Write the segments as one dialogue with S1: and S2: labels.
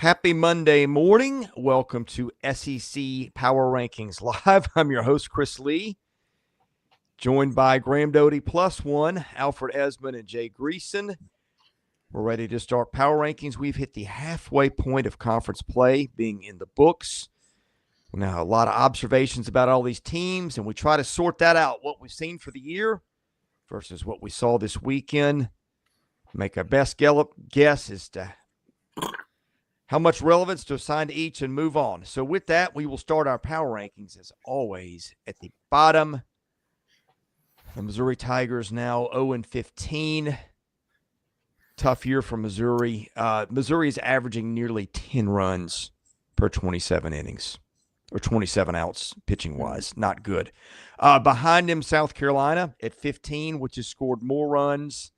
S1: Happy Monday morning. Welcome to SEC Power Rankings Live. I'm your host, Chris Lee, joined by Graham Doty plus one, Alfred Esmond, and Jay Greason. We're ready to start Power Rankings. We've hit the halfway point of conference play being in the books. Now, a lot of observations about all these teams, and we try to sort that out, what we've seen for the year versus what we saw this weekend. Make our best guess as to how much relevance to assign to each and move on. So with that, we will start our power rankings as always at the bottom. The Missouri Tigers now 0-15. Tough year for Missouri. Missouri is averaging nearly 10 runs per 27 innings, or 27 outs pitching-wise. Not good. Behind him, South Carolina at 15, which has scored more runs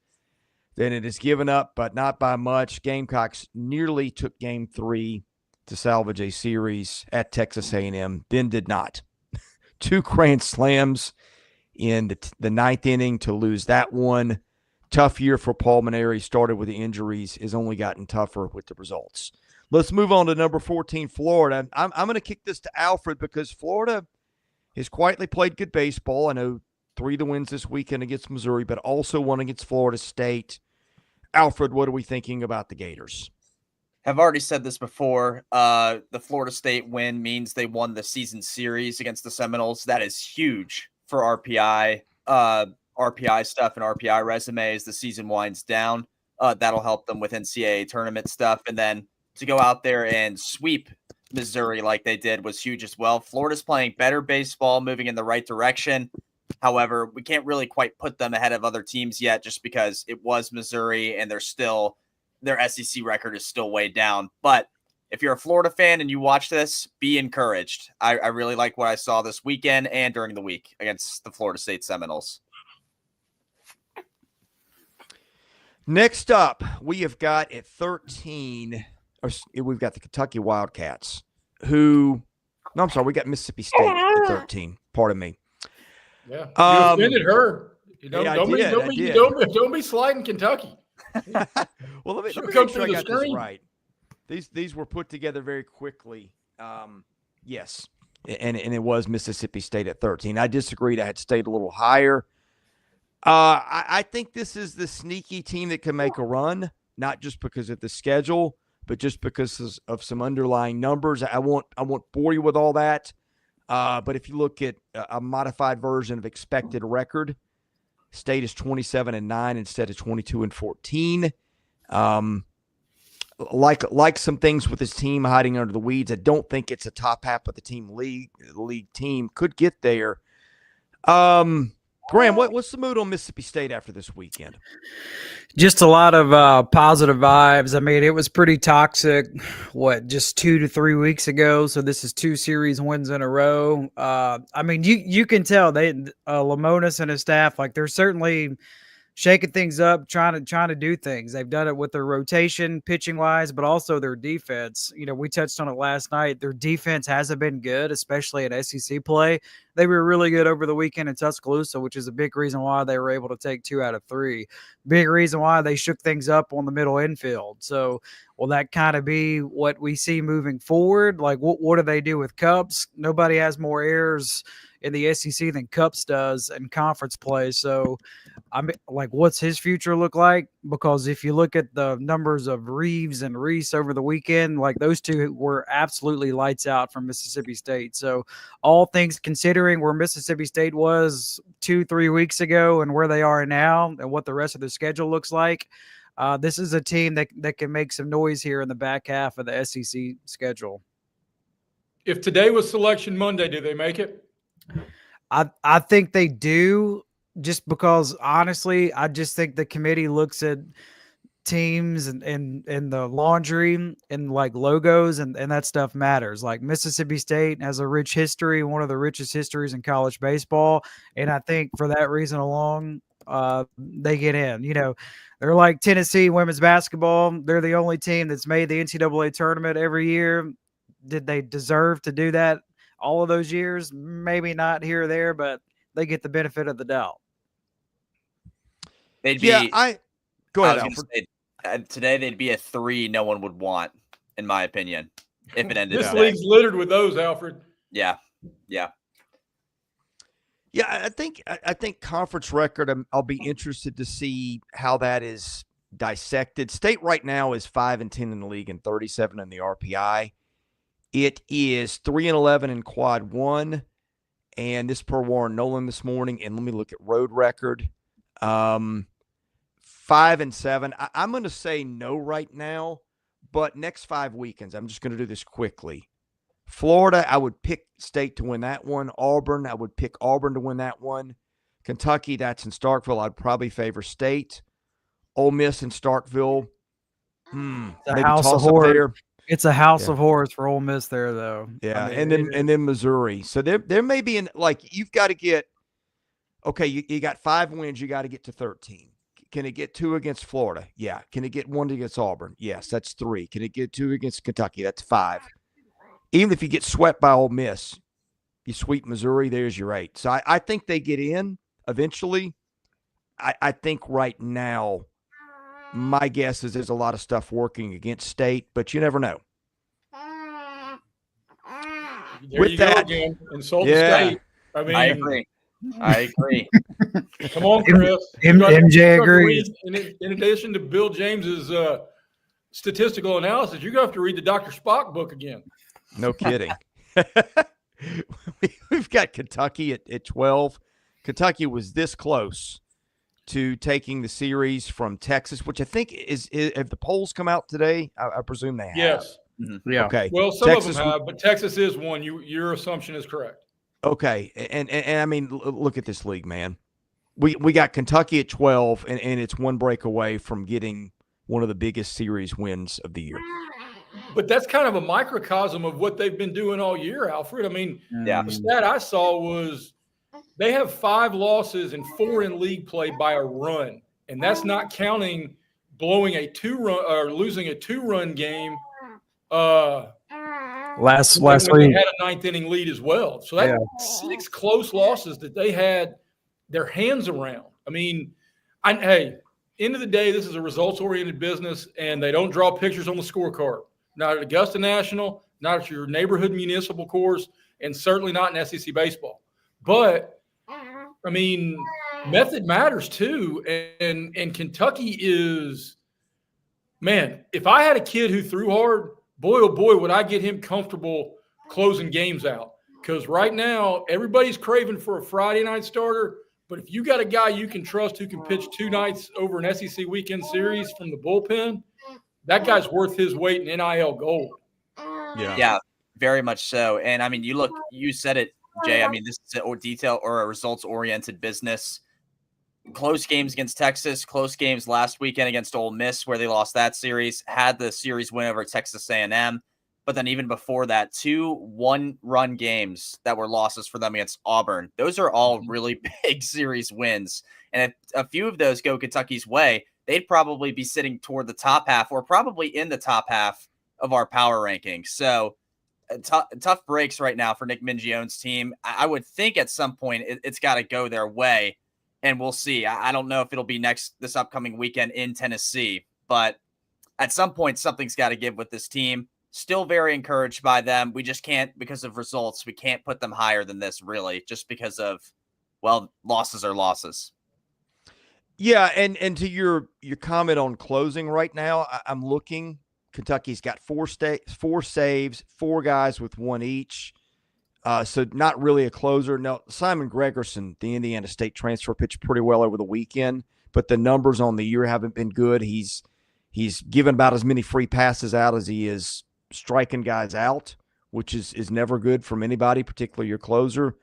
S1: than it has given up, but not by much. Gamecocks nearly took Game 3 to salvage a series at Texas A&M, then did not. 2 grand slams in the ninth inning to lose that one. Tough year for Paul Maneri. Started with the injuries, has only gotten tougher with the results. Let's move on to number 14, Florida. I'm going to kick this to Alfred because Florida has quietly played good baseball. I know 3 of the wins this weekend against Missouri, but also one against Florida State. Alfred, what are we thinking about the Gators?
S2: Have already said this before. The Florida State win means they won the season series against the Seminoles. That is huge for RPI. RPI stuff and RPI resumes. The season winds down. That'll help them with NCAA tournament stuff. And then to go out there and sweep Missouri like they did was huge as well. Florida's playing better baseball, moving in the right direction. However, we can't really quite put them ahead of other teams yet just because it was Missouri and their SEC record is still way down. But if you're a Florida fan and you watch this, be encouraged. I really like what I saw this weekend and during the week against the Florida State Seminoles.
S1: Next up, we have got at 13, or we've got the Kentucky Wildcats, we got Mississippi State at 13. Pardon me.
S3: Yeah, you offended her. Don't be sliding Kentucky.
S1: Well, let me make sure I got this right. These were put together very quickly. Yes, and it was Mississippi State at 13. I disagreed. I had State a little higher. I think this is the sneaky team that can make a run, not just because of the schedule, but just because of some underlying numbers. I won't bore you with all that. But if you look at a modified version of expected record, State is 27-9 instead of 22-14. Like some things with his team hiding under the weeds. I don't think it's a top half of the league team. Could get there. Graham, what's the mood on Mississippi State after this weekend?
S4: Just a lot of positive vibes. I mean, it was pretty toxic, just 2 to 3 weeks ago. So this is 2 series wins in a row. I mean, you can tell Lamonis and his staff, like they're certainly shaking things up, trying to do things. They've done it with their rotation, pitching wise, but also their defense. You know, we touched on it last night. Their defense hasn't been good, especially in SEC play. They were really good over the weekend in Tuscaloosa, which is a big reason why they were able to take 2 out of 3. Big reason why they shook things up on the middle infield. So will that kind of be what we see moving forward? Like, what do they do with Cubs? Nobody has more errors in the SEC than Cubs does in conference play. So I'm like, what's his future look like? Because if you look at the numbers of Reeves and Reese over the weekend, like those 2 were absolutely lights out from Mississippi State. So all things considering where Mississippi State was 2-3 weeks ago and where they are now and what the rest of the schedule looks like, this is a team that can make some noise here in the back half of the SEC schedule.
S3: If today was Selection Monday, do they make it?
S4: I think they do, just because honestly, I just think the committee looks at teams and the laundry and like logos and that stuff matters. Like Mississippi State has a rich history, one of the richest histories in college baseball. And I think for that reason alone, they get in. You know, they're like Tennessee women's basketball. They're the only team that's made the NCAA tournament every year. Did they deserve to do that all of those years? Maybe not here or there, but they get the benefit of the doubt.
S2: Go ahead, Alfred. Today they'd be a 3 no one would want. in my opinion, if it ended
S3: This
S2: today.
S3: league's littered with those, Alfred.
S2: Yeah.
S1: Yeah, I think conference record. I'll be interested to see how that is dissected. State right now is 5-10 in the league and 37 in the RPI. It is 3-11 in quad one, and this per Warren Nolan this morning. And let me look at road record. 5-7. I'm going to say no right now, but next 5 weekends, I'm just going to do this quickly. Florida, I would pick State to win that one. Auburn, I would pick Auburn to win that one. Kentucky, that's in Starkville. I'd probably favor State. Ole Miss and Starkville.
S4: It's a
S1: Maybe
S4: house of
S1: toss up
S4: horrors.
S1: there.
S4: It's a house
S1: Yeah.
S4: of horrors for Ole Miss there, though.
S1: Yeah,
S4: I mean,
S1: and then Missouri. So there may be you've got to get you got 5 wins, you got to get to 13. Can it get 2 against Florida? Yeah. Can it get 1 against Auburn? Yes, that's 3. Can it get 2 against Kentucky? That's 5. Even if you get swept by Ole Miss, you sweep Missouri, there's your 8. So I think they get in eventually. I think right now, my guess is there's a lot of stuff working against State, but you never know.
S3: There
S1: With
S3: you
S1: that-
S3: go again. Insult
S1: Yeah.
S3: the state. I mean,
S2: I agree.
S3: Come on, Chris.
S4: M-
S3: You got-
S4: MJ
S3: you have to
S4: agrees.
S3: read- In addition to Bill James's statistical analysis, you're going to have to read the Dr. Spock book again.
S1: No kidding. We've got Kentucky at 12. Kentucky was this close to taking the series from Texas, which I think is have the polls come out today? I presume they have.
S3: Yes.
S4: Yeah.
S1: Okay.
S3: Well, some
S1: Texas,
S3: of them have, but Texas is one. Your assumption is correct.
S1: Okay. And I mean, look at this league, man. We got Kentucky at 12, and it's 1 break away from getting one of the biggest series wins of the year.
S3: But that's kind of a microcosm of what they've been doing all year, Alfred. I mean,
S2: Yeah.
S3: the stat I saw was they have 5 losses and 4 in league play by a run, and that's not counting blowing a 2-run or losing a 2-run game.
S4: Last
S3: When they
S4: week.
S3: had a 9th inning lead as well. So that's 6 close losses that they had their hands around. I mean, hey, end of the day, this is a results-oriented business, and they don't draw pictures on the scorecard. Not at Augusta National, not at your neighborhood municipal course, and certainly not in SEC baseball. But, I mean, method matters too. And Kentucky is, man, if I had a kid who threw hard, boy, oh boy, would I get him comfortable closing games out. Because right now, everybody's craving for a Friday night starter. But if you got a guy you can trust who can pitch 2 nights over an SEC weekend series from the bullpen, that guy's worth his weight in NIL gold.
S2: Yeah, very much so. And I mean, you said it, Jay. I mean, this is a detail or a results-oriented business. Close games against Texas, close games last weekend against Ole Miss, where they lost that series, had the series win over Texas A&M. But then even before that, 2 one-run games that were losses for them against Auburn. Those are all really big series wins. And if a few of those go Kentucky's way, they'd probably be sitting toward the top half or probably in the top half of our power rankings. So tough breaks right now for Nick Mingione's team. I would think at some point it's got to go their way, and we'll see. I don't know if it'll be this upcoming weekend in Tennessee, but at some point something's got to give with this team. Still very encouraged by them. We just can't, because of results, we can't put them higher than this, really, just because of, well, losses are losses.
S1: Yeah, and to your comment on closing right now, I'm looking. Kentucky's got 4 saves, 4 guys with 1 each. So not really a closer. Now, Simon Gregerson, the Indiana State transfer, pitched pretty well over the weekend, but the numbers on the year haven't been good. He's given about as many free passes out as he is striking guys out, which is never good from anybody, particularly your closer.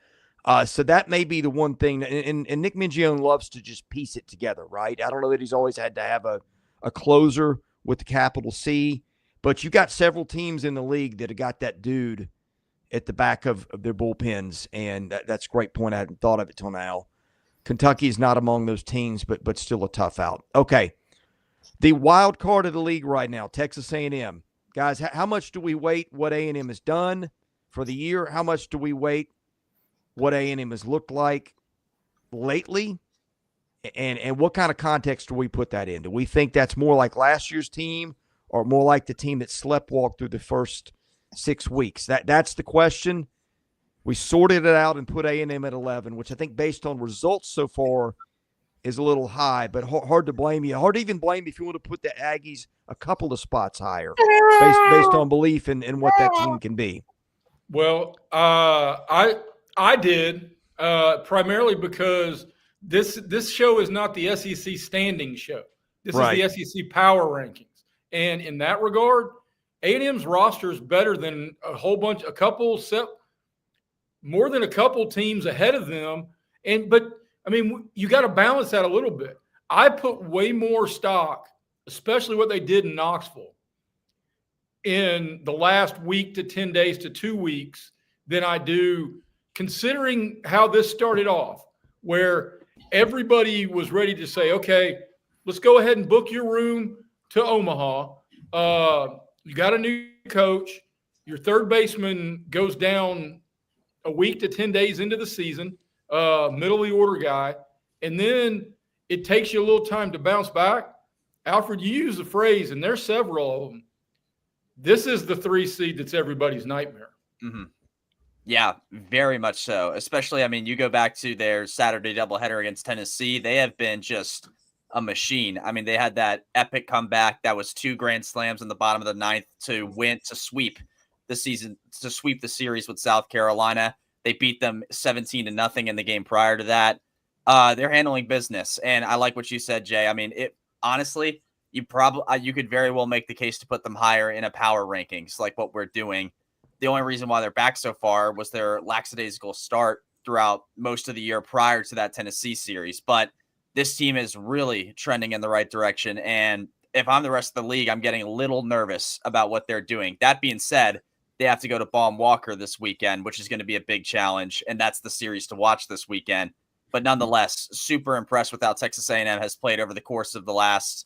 S1: So that may be the one thing. And Nick Mingione loves to just piece it together, right? I don't know that he's always had to have a closer with the capital C, but you got several teams in the league that have got that dude at the back of their bullpens, and that's a great point. I hadn't thought of it till now. Kentucky is not among those teams, but still a tough out. Okay, the wild card of the league right now, Texas A&M. Guys, how much do we weight what A&M has done for the year? How much do we weight what A&M has looked like lately? And what kind of context do we put that in? Do we think that's more like last year's team, or more like the team that sleptwalked through the first 6 weeks? That's the question. We sorted it out and put A&M at 11, which I think based on results so far is a little high, but hard to blame you. Hard to even blame you if you want to put the Aggies a couple of spots higher based on belief in what that team can be.
S3: Well, I did primarily because this show is not the SEC standing show. This is the SEC power rankings, and in that regard, A&M's roster is better than more than a couple teams ahead of them. But I mean, you got to balance that a little bit. I put way more stock, especially what they did in Knoxville, in the last week to 10 days to 2 weeks than I do considering how this started off, where everybody was ready to say, okay, let's go ahead and book your room to Omaha. You got a new coach. Your third baseman goes down a week to 10 days into the season, middle of the order guy, and then it takes you a little time to bounce back. Alfred, you use the phrase, and there's several of them. This is the 3 seed that's everybody's nightmare.
S2: Mm-hmm. Yeah, very much so. Especially, I mean, you go back to their Saturday doubleheader against Tennessee. They have been just a machine. I mean, they had that epic comeback that was 2 grand slams in the bottom of the 9th to sweep the series with South Carolina. They beat them 17-0 in the game prior to that. They're handling business, and I like what you said, Jay. I mean, honestly, you could very well make the case to put them higher in a power rankings like what we're doing. The only reason why they're back so far was their lackadaisical start throughout most of the year prior to that Tennessee series. But this team is really trending in the right direction. And if I'm the rest of the league, I'm getting a little nervous about what they're doing. That being said, they have to go to Baum-Walker this weekend, which is going to be a big challenge. And that's the series to watch this weekend. But nonetheless, super impressed with how Texas A&M has played over the course of the last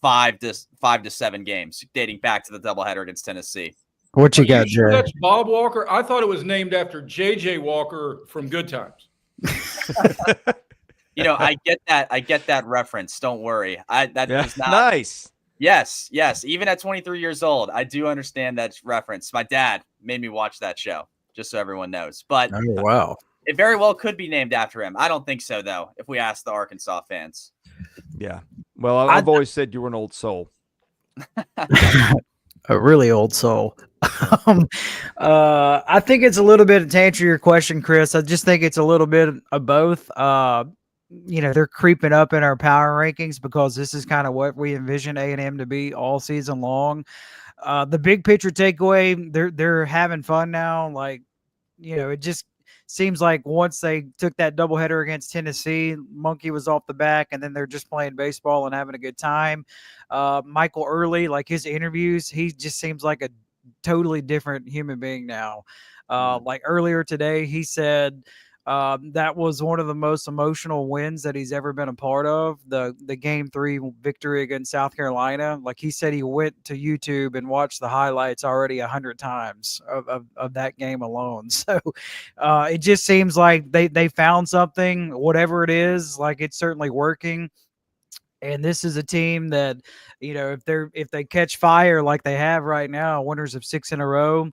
S2: 5 to 7 games, dating back to the doubleheader against Tennessee.
S4: What you got, Jay?
S3: That's Bob Walker. I thought it was named after J.J. Walker from Good Times.
S2: I get that reference. Don't worry. Is not
S1: nice.
S2: Yes. Even at 23 years old, I do understand that reference. My dad made me watch that show, just so everyone knows. But
S4: oh, wow.
S2: It very well could be named after him. I don't think so, though, if we ask the Arkansas fans.
S1: Yeah. Well, I've always said you were an old soul.
S4: A really old soul. I think it's a little bit, to answer your question, Chris, I just think it's a little bit of both. They're creeping up in our power rankings because this is kind of what we envision A&M to be all season long. The big picture takeaway, they're having fun now. Like, it just seems like once they took that doubleheader against Tennessee, monkey was off the back, and then they're just playing baseball and having a good time. Michael Early, like his interviews, he just seems like a totally different human being now. Like earlier today, he said that was one of the most emotional wins that he's ever been a part of, the Game 3 victory against South Carolina. Like he said, he went to YouTube and watched the highlights already 100 times of that game alone. So it just seems like they found something, whatever it is, like it's certainly working. And this is a team that, if they catch fire like they have right now, winners of 6 in a row,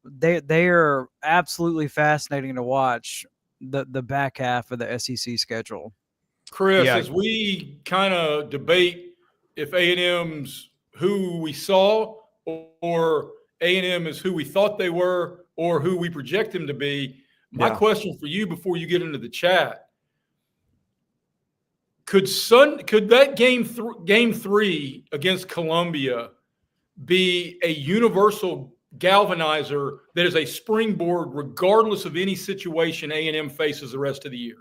S4: they are absolutely fascinating to watch. The back half of the SEC schedule.
S3: Chris, as we kind of debate if A&M's who we saw or A&M is who we thought they were or who we project them to be, my question for you before you get into the chat, could that game 3 against Columbia be a universal galvanizer that is a springboard regardless of any situation A&M faces the rest of the year?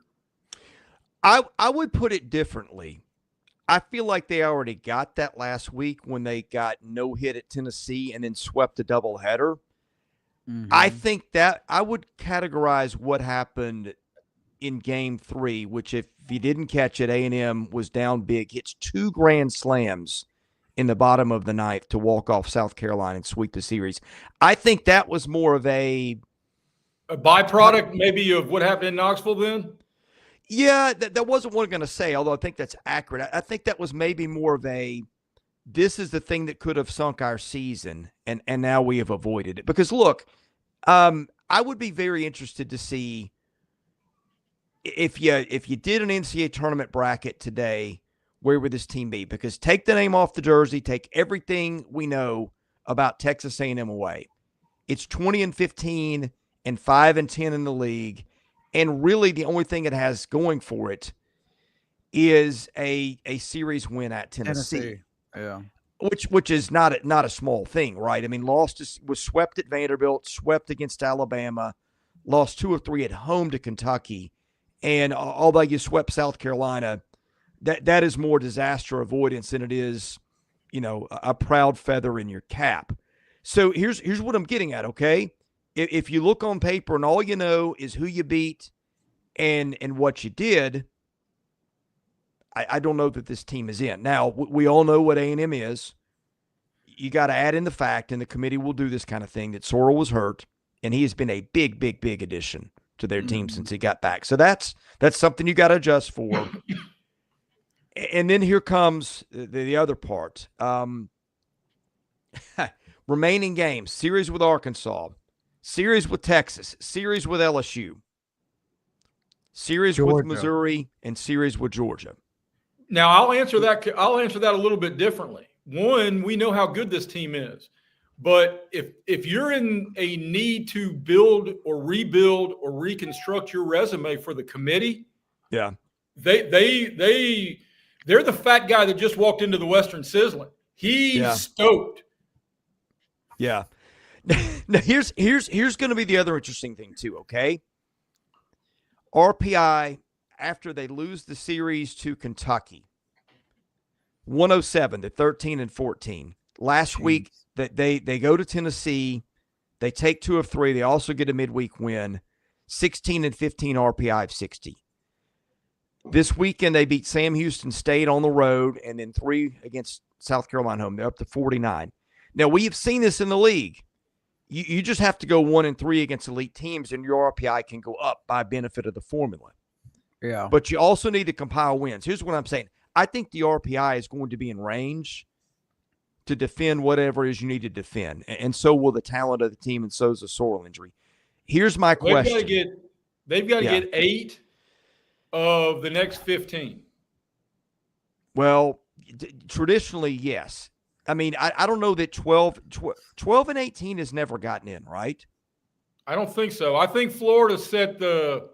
S1: I would put it differently. I feel like they already got that last week when they got no hit at Tennessee and then swept a doubleheader. Mm-hmm. I think that I would categorize what happened in game 3, which if you didn't catch it, A&M was down big, hits 2 grand slams in the bottom of the 9th to walk off South Carolina and sweep the series. I think that was more of a
S3: byproduct maybe of what happened in Knoxville then?
S1: Yeah, that wasn't what I'm going to say, although I think that's accurate. I think that was maybe more of a this is the thing that could have sunk our season, and now we have avoided it. Because look, I would be very interested to see if you did an NCAA tournament bracket today, where would this team be? Because take the name off the jersey, take everything we know about Texas A&M away. It's 20-15 and 5-10 in the league, and really the only thing it has going for it is a series win at Tennessee.
S4: Yeah.
S1: Which is not a small thing, right? I mean, was swept at Vanderbilt, swept against Alabama, lost 2 of 3 at home to Kentucky, and although you swept South Carolina, that is more disaster avoidance than it is, a proud feather in your cap. So here's what I'm getting at, okay? If you look on paper and all you know is who you beat and what you did, I don't know that this team is in. Now, we all know what A&M is. You got to add in the fact, and the committee will do this kind of thing, that Sorrell was hurt, and he has been a big, big, big addition to their team since he got back. So that's something you got to adjust for. And then here comes the other part. Remaining games, series with Arkansas, series with Texas, series with LSU, series with Missouri, and series with Georgia.
S3: Now, I'll answer that a little bit differently. One, we know how good this team is. But if you're in a need to build or rebuild or reconstruct your resume for the committee,
S1: yeah,
S3: they're the fat guy that just walked into the Western Sizzling. He's stoked.
S1: Yeah. Now here's going to be the other interesting thing too. Okay, RPI, after they lose the series to Kentucky, 107 to 13-14. Last week that they go to Tennessee, they take 2 of 3. They also get a midweek win, 16-15 RPI of 60. This weekend they beat Sam Houston State on the road, and then 3 against South Carolina home. They're up to 49. Now we have seen this in the league. You just have to go 1-3 against elite teams, and your RPI can go up by benefit of the formula.
S4: Yeah.
S1: But you also need to compile wins. Here's what I'm saying. I think the RPI is going to be in range to defend whatever it is you need to defend. And so will the talent of the team, and so is the Sorrell injury. Here's my question.
S3: They've got to get 8 of the next 15.
S1: Well, traditionally, yes. I mean, I don't know that 12 and 18 has never gotten in, right?
S2: I don't think so. I think Florida set the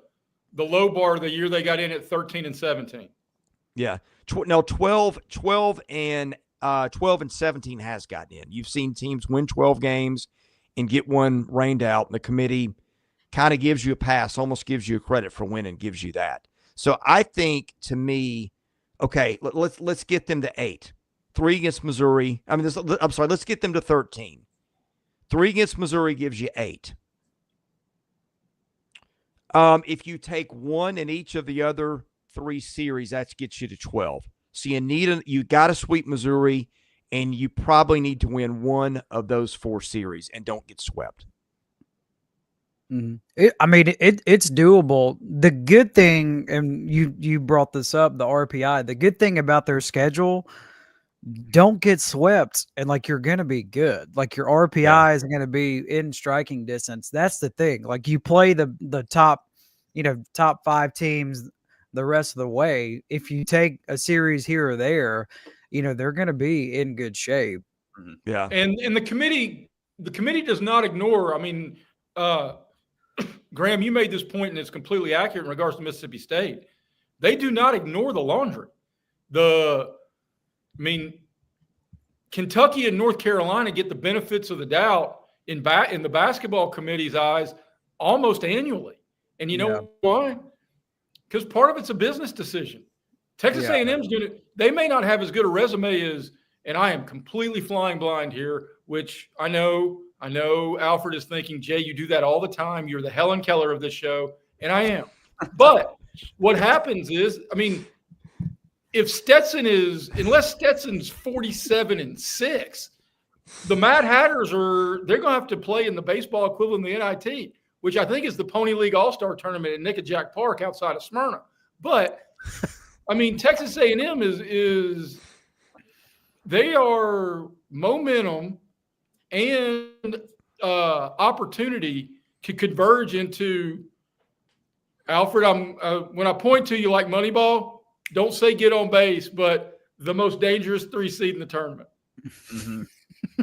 S2: low bar the year they got in at 13 and 17.
S1: Yeah. Now 12 and 17 has gotten in. You've seen teams win 12 games and get one rained out. And the committee kind of gives you a pass, almost gives you a credit for winning, gives you that. So I think, to me, okay, let's get them to 8. 3 against Missouri. Let's get them to 13. 3 against Missouri gives you 8. If you take 1 in each of the other 3 series, that gets you to 12. So you got to sweep Missouri, and you probably need to win 1 of those 4 series and don't get swept.
S4: Mm-hmm. It's doable. The good thing, and you brought this up, the RPI, the good thing about their schedule, don't get swept, and you're going to be good. Your RPI is going to be in striking distance. That's the thing. You play the top, top 5 teams the rest of the way. If you take a series here or there, they're going to be in good shape.
S1: Yeah.
S3: And the committee does not ignore, Graham, you made this point, and it's completely accurate in regards to Mississippi State. They do not ignore the laundry. Kentucky and North Carolina get the benefits of the doubt in the basketball committee's eyes almost annually. And you know why? Because part of it's a business decision. Texas A&M's they may not have as good a resume as, and I am completely flying blind here, which I know Alfred is thinking, Jay, you do that all the time. You're the Helen Keller of this show. And I am. But what happens is, unless Stetson's 47-6, the Mad Hatters they're going to have to play in the baseball equivalent of the NIT, which I think is the Pony League All-Star Tournament at Nickajack Park outside of Smyrna. But, Texas A&M is they are momentum and opportunity to converge into Alfred. When I point to you like Moneyball, don't say get on base, but the most dangerous 3 seed in the tournament.
S2: Mm-hmm.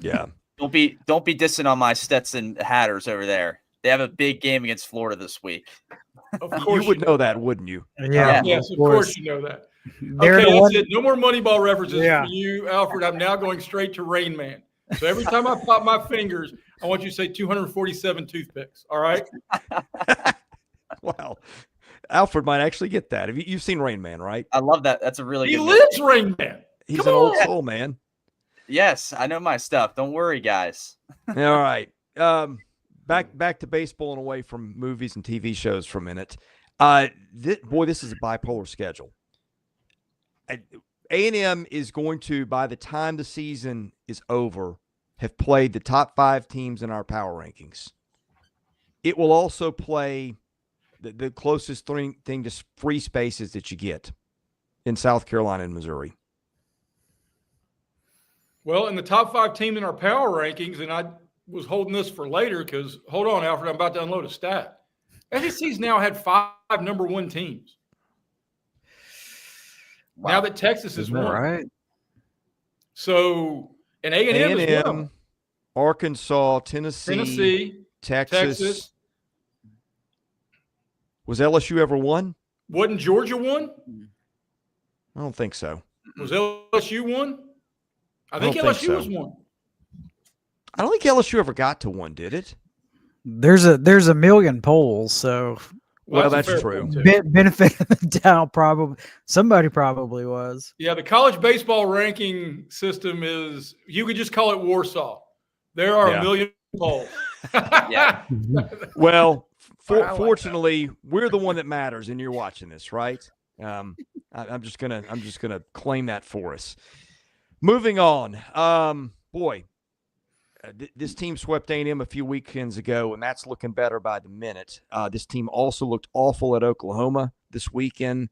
S1: Yeah.
S2: Don't be dissing on my Stetson Hatters over there. They have a big game against Florida this week.
S3: Of course,
S1: you would know that, wouldn't you?
S4: Yeah.
S3: Yes, of course you know that.
S4: They're
S3: Okay,
S4: the
S3: that's
S4: one-
S3: it. No more Moneyball references
S4: Yeah.
S3: for you, Alfred. I'm now going straight to Rain Man. So every time I pop my fingers, I want you to say 247 toothpicks. All right?
S1: Wow. Alfred might actually get that. You've seen Rain Man, right?
S2: I love that. That's a really
S3: He
S2: good
S3: lives Rain Man.
S1: He's
S3: Come
S1: an old
S3: on.
S1: soul, man.
S2: Yes, I know my stuff. Don't worry, guys.
S1: All right. Back to baseball and away from movies and TV shows for a minute. This is a bipolar schedule. A&M is going to, by the time the season is over, have played the top 5 teams in our power rankings. It will also play the closest thing to free spaces that you get in South Carolina and Missouri.
S3: Well, in the top 5 team in our power rankings, and I was holding this for later because, hold on, Alfred, I'm about to unload a stat. SEC's now had 5 number 1 teams.
S2: Wow.
S3: Now that Texas is
S4: Isn't that
S3: one.
S4: right?
S3: So, and A&M is one of them.
S1: Arkansas, Tennessee,
S3: Texas.
S1: Was LSU ever one?
S3: Wasn't Georgia one?
S1: I don't think so.
S3: Was LSU one? I think
S1: don't think
S3: LSU
S1: so.
S3: was one.
S1: I don't think LSU ever got to one, did it?
S4: There's a million polls, so
S1: Well,
S3: a
S1: that's
S3: fair
S1: true.
S3: point, too.
S4: benefit of the doubt. Probably somebody probably was.
S3: Yeah, the college baseball ranking system is, you could just call it Warsaw. There are
S1: Yeah.
S3: a million polls.
S2: Yeah.
S1: Well,
S3: I like
S1: fortunately, we're the one that matters, and you're watching this, right? I'm just gonna claim that for us. Moving on, this team swept A&M a few weekends ago, and that's looking better by the minute. This team also looked awful at Oklahoma this weekend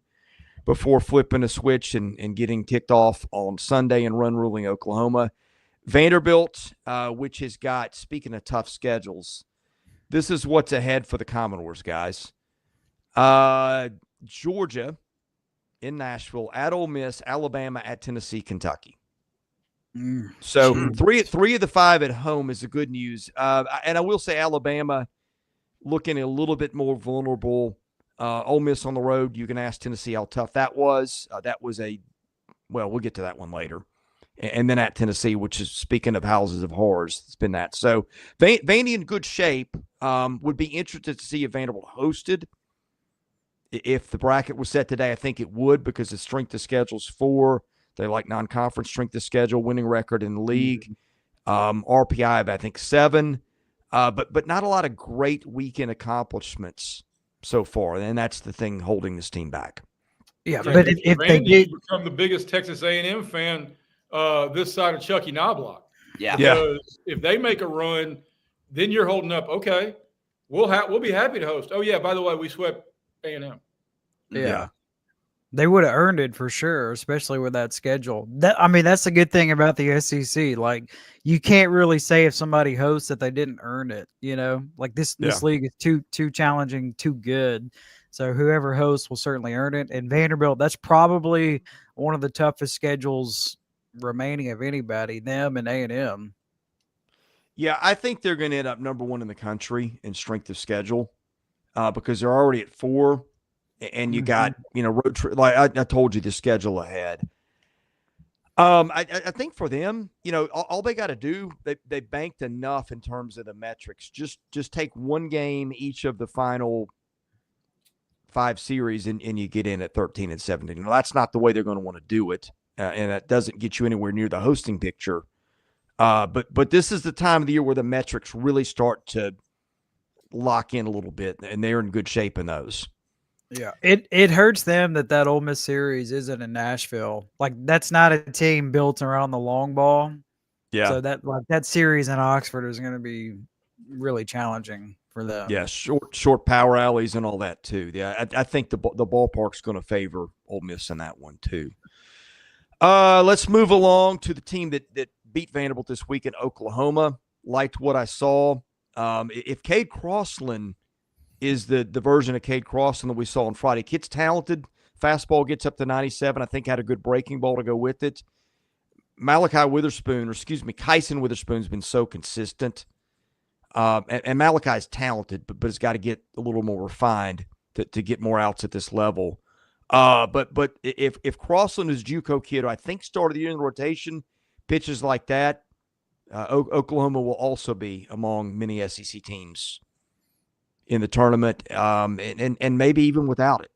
S1: before flipping a switch and getting ticked off on Sunday and run ruling Oklahoma. Vanderbilt, which has got, speaking of tough schedules, this is what's ahead for the Commodores, guys. Georgia in Nashville, at Ole Miss, Alabama, at Tennessee, Kentucky. So three of the 5 at home is the good news. And I will say Alabama looking a little bit more vulnerable. Ole Miss on the road, you can ask Tennessee how tough that was. We'll get to that one later. And then at Tennessee, which is, speaking of houses of horrors, it's been that. So Vandy in good shape. Would be interested to see if Vanderbilt hosted. If the bracket was set today, I think it would, because the strength of schedule's 4. They like non-conference strength of schedule, winning record in the league. RPI of, I think, 7. But not a lot of great weekend accomplishments so far. And that's the thing holding this team back.
S4: Yeah, but if they did
S3: become the biggest Texas A&M fan this side of Chucky Knobloch.
S2: Yeah.
S3: Because if they make a run, then you're holding up, okay, we'll be happy to host. Oh, yeah, by the way, we swept A&M.
S4: Yeah. They would have earned it for sure, especially with that schedule. That's the good thing about the SEC. Like, you can't really say if somebody hosts that they didn't earn it. Like this league is too challenging, too good. So whoever hosts will certainly earn it. And Vanderbilt, that's probably one of the toughest schedules remaining of anybody. Them and A&M.
S1: Yeah, I think they're going to end up number 1 in the country in strength of schedule because they're already at 4. And you got, road trip. Like I told you, the schedule ahead. I think for them, all they got to do, they banked enough in terms of the metrics. Just take one game each of the final 5 series, and you get in at 13 and 17. Now, that's not the way they're going to want to do it, and that doesn't get you anywhere near the hosting picture. But this is the time of the year where the metrics really start to lock in a little bit, and they're in good shape in those.
S4: Yeah, it hurts them that Ole Miss series isn't in Nashville. Like, that's not a team built around the long ball.
S1: Yeah.
S4: So that series in Oxford is going to be really challenging for them.
S1: Yeah, short power alleys and all that too. Yeah, I think the ballpark's going to favor Ole Miss in that one too. Let's move along to the team that beat Vanderbilt this week in Oklahoma. Liked what I saw. If Cade Crossland is the version of Cade Crossland that we saw on Friday, kid's talented. Fastball gets up to 97. I think had a good breaking ball to go with it. Kyson Witherspoon's been so consistent. And Malachi's talented, but has got to get a little more refined to get more outs at this level. But if Crossland is JUCO kid, who I think started the year in the rotation, pitches like that, Oklahoma will also be among many SEC teams in the tournament, and maybe even without it.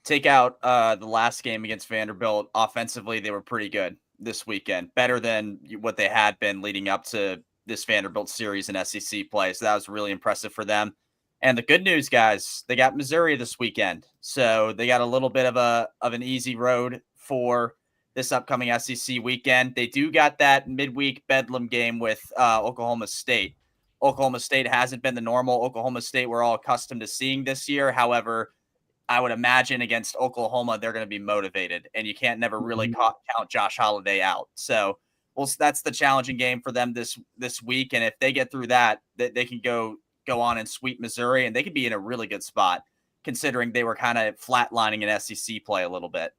S2: Take out the last game against Vanderbilt. Offensively, they were pretty good this weekend, better than what they had been leading up to this Vanderbilt series in SEC play. So that was really impressive for them. And the good news, guys, they got Missouri this weekend. So they got a little bit of an easy road for this upcoming SEC weekend. They do got that midweek Bedlam game with Oklahoma State. Oklahoma State hasn't been the normal Oklahoma State we're all accustomed to seeing this year. However, I would imagine against Oklahoma, they're going to be motivated, and you can't never really count Josh Holiday out. So that's the challenging game for them this week. And if they get through that, they can go on and sweep Missouri, and they could be in a really good spot considering they were kind of flatlining in SEC play a little bit.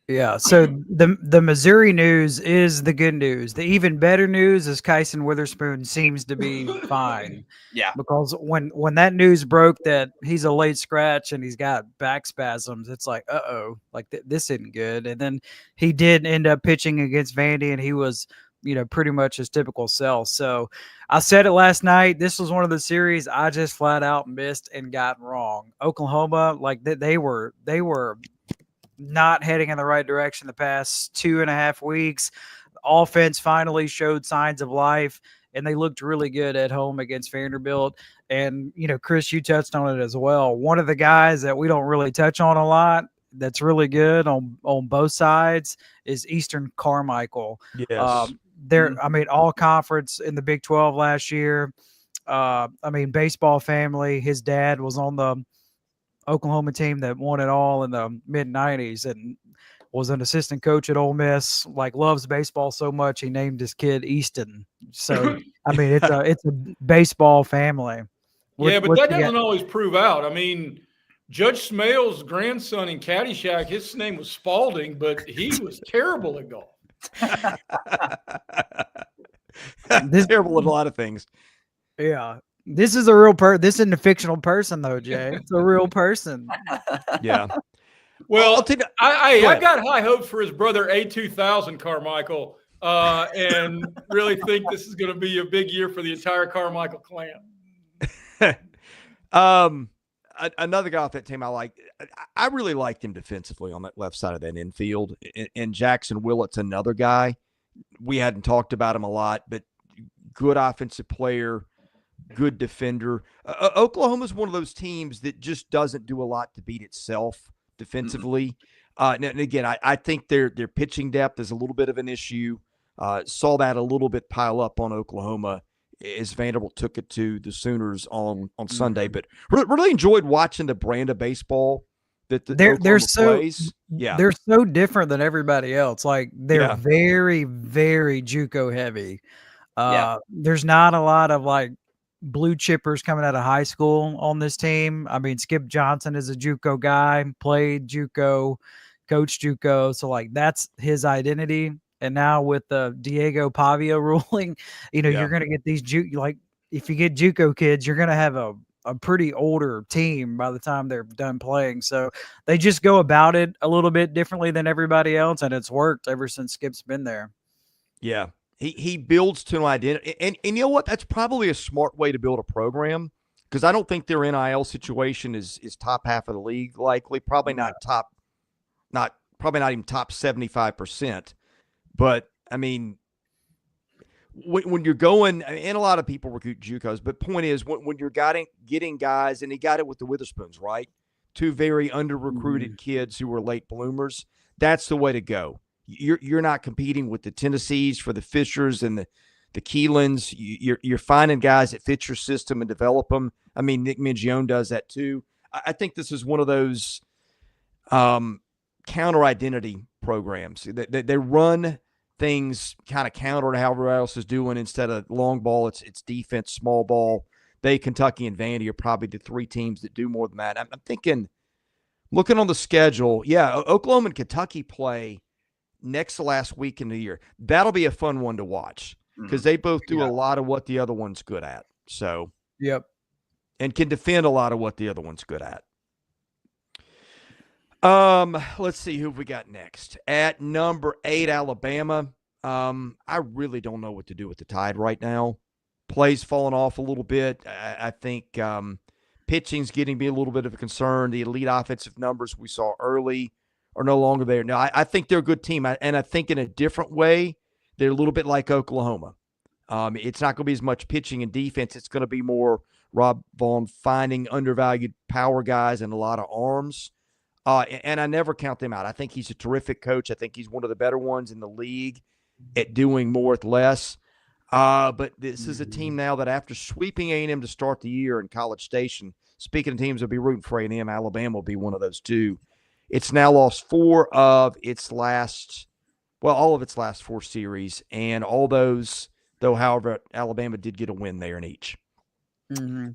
S4: Yeah, so the Missouri news is the good news. The even better news is Kyson Witherspoon seems to be fine.
S2: Yeah.
S4: Because when that news broke that he's a late scratch and he's got back spasms, it's like, uh-oh, like this isn't good. And then he did end up pitching against Vandy, and he was, pretty much his typical self. So I said it last night. This was one of the series I just flat out missed and got wrong. Oklahoma, like they were not heading in the right direction the past 2.5 weeks. Offense finally showed signs of life, and they looked really good at home against Vanderbilt. And, Chris, you touched on it as well. One of the guys that we don't really touch on a lot that's really good on both sides is Eastern Carmichael.
S1: Yes.
S4: All conference in the Big 12 last year. Baseball family. His dad was on the Oklahoma team that won it all in the mid-90s and was an assistant coach at Ole Miss, loves baseball so much he named his kid Easton. So, it's a baseball family.
S3: But that doesn't always prove out. Judge Smale's grandson in Caddyshack, his name was Spalding, but he was terrible at golf.
S1: Terrible at a lot of things.
S4: Yeah. This is a real this isn't a fictional person though, Jay. It's a real person.
S1: Yeah.
S3: Well, I've got high hopes for his brother A2000 Carmichael, and really think this is going to be a big year for the entire Carmichael clan.
S1: Another guy off that team I like. I really liked him defensively on that left side of that infield. And Jackson Willett's another guy. We hadn't talked about him a lot, but good offensive player. Good defender. Oklahoma's one of those teams that just doesn't do a lot to beat itself defensively. And again, I think their pitching depth is a little bit of an issue. Saw that a little bit pile up on Oklahoma as Vanderbilt took it to the Sooners on Sunday. But really enjoyed watching the brand of baseball that they're plays. Yeah,
S4: they're so different than everybody else. They're very, very JUCO heavy. There's not a lot of blue chippers coming out of high school on this team. Skip Johnson is a JUCO guy, played JUCO, coached JUCO. So that's his identity. And now with the Diego Pavia ruling, you're going to get these if you get JUCO kids, you're going to have a pretty older team by the time they're done playing. So they just go about it a little bit differently than everybody else. And it's worked ever since Skip's been there.
S1: Yeah. He builds to an identity. And you know what? That's probably a smart way to build a program, because I don't think their NIL situation is top half of the league likely. Probably not even top 75%. But, when you're going – and a lot of people recruit JUCOs, but point is when you're getting guys – and he got it with the Witherspoons, right? Two very under-recruited kids who were late bloomers. That's the way to go. You're not competing with the Tennessees for the Fishers and the Keelans. You're finding guys that fit your system and develop them. Nick Mingione does that too. I think this is one of those counter identity programs. They run things kind of counter to how everybody else is doing. Instead of long ball, it's defense, small ball. They, Kentucky, and Vandy are probably the three teams that do more than that. I'm thinking, looking on the schedule, yeah, Oklahoma and Kentucky play next to last week in the year. That'll be a fun one to watch because they both do a lot of what the other one's good at. So,
S4: yep,
S1: and can defend a lot of what the other one's good at. Let's see who we got next. At number 8, Alabama. I really don't know what to do with the Tide right now. Play's falling off a little bit. I think pitching's getting to be a little bit of a concern. The elite offensive numbers we saw early are no longer there. No, I think they're a good team, and I think in a different way, they're a little bit like Oklahoma. It's not going to be as much pitching and defense. It's going to be more Rob Vaughn finding undervalued power guys and a lot of arms. And I never count them out. I think he's a terrific coach. I think he's one of the better ones in the league at doing more with less. But this is a team now that after sweeping A&M to start the year in College Station, speaking of teams that will be rooting for A&M, Alabama will be one of those two. It's now lost all of its last 4 series, and all those, though, however, Alabama did get a win there in each.
S4: Mm-hmm.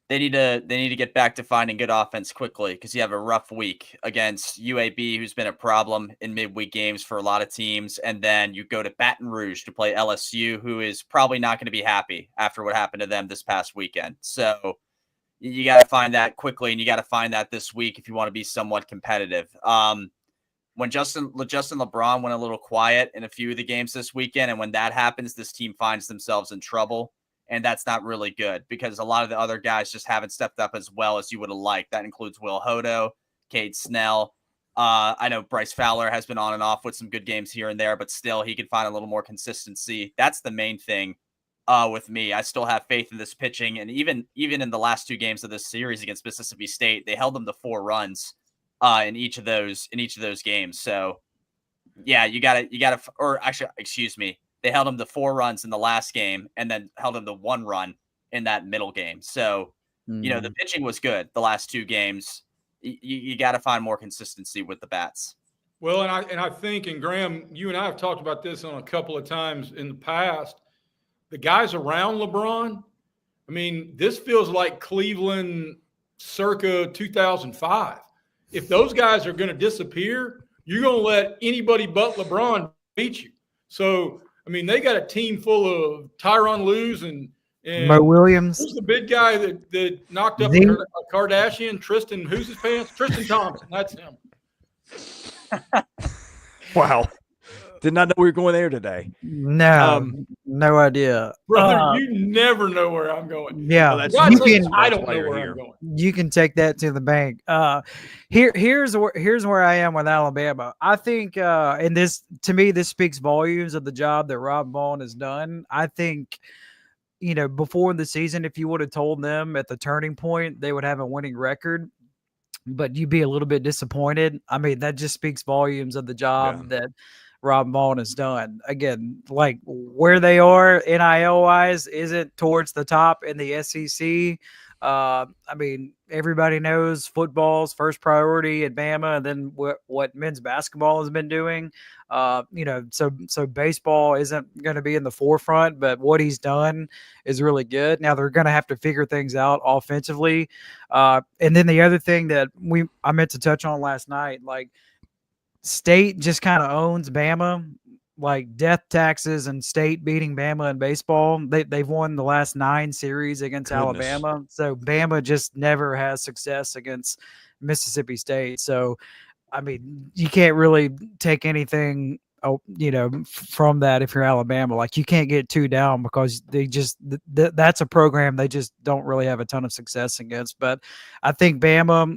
S2: They need to get back to finding good offense quickly because you have a rough week against UAB, who's been a problem in midweek games for a lot of teams, and then you go to Baton Rouge to play LSU, who is probably not going to be happy after what happened to them this past weekend. So you got to find that quickly, and you got to find that this week if you want to be somewhat competitive. When Justin LeBron went a little quiet in a few of the games this weekend, and when that happens, this team finds themselves in trouble. And that's not really good because a lot of the other guys just haven't stepped up as well as you would have liked. That includes Will Hodo, Cade Snell. I know Bryce Fowler has been on and off with some good games here and there, but still he can find a little more consistency. That's the main thing with me. I still have faith in this pitching. And even in the last 2 games of this series against Mississippi State, they held them to 4 runs in each of those games. So yeah, you gotta, or actually, excuse me. They held him to 4 runs in the last game and then held him to 1 run in that middle game. So, the pitching was good the last 2 games. You got to find more consistency with the bats.
S3: Well, and I think, and Graham, you and I have talked about this on a couple of times in the past, the guys around LeBron, I mean, this feels like Cleveland circa 2005. If those guys are going to disappear, you're going to let anybody but LeBron beat you. So, I mean, they got a team full of Tyronn Lue and
S4: Mo Williams.
S3: Who's the big guy that knocked up a Kardashian? Tristan, who's his pants? Tristan Thompson. That's him.
S1: Wow. Did not know we were going there today.
S4: No, no idea.
S3: Brother, you never know where I'm going.
S4: Yeah.
S3: I don't know where I'm going.
S4: You can take that to the bank. Here's where I am with Alabama. I think, and this, to me, this speaks volumes of the job that Rob Vaughn has done. I think, before the season, if you would have told them at the turning point, they would have a winning record, but you'd be a little bit disappointed. I mean, that just speaks volumes of the job that Rob Vaughn has done. Again, like where they are NIL wise isn't towards the top in the SEC. I mean, everybody knows football's first priority at Bama, and then what men's basketball has been doing. So baseball isn't going to be in the forefront, but what he's done is really good. Now they're going to have to figure things out offensively. And then the other thing that I meant to touch on last night, like State just kind of owns Bama, like death taxes and State beating Bama in baseball. They've won the last 9 series against Alabama. So Bama just never has success against Mississippi State. So, I mean, you can't really take anything, from that if you're Alabama. Like you can't get 2 down because they just that's a program they just don't really have a ton of success against. But I think Bama,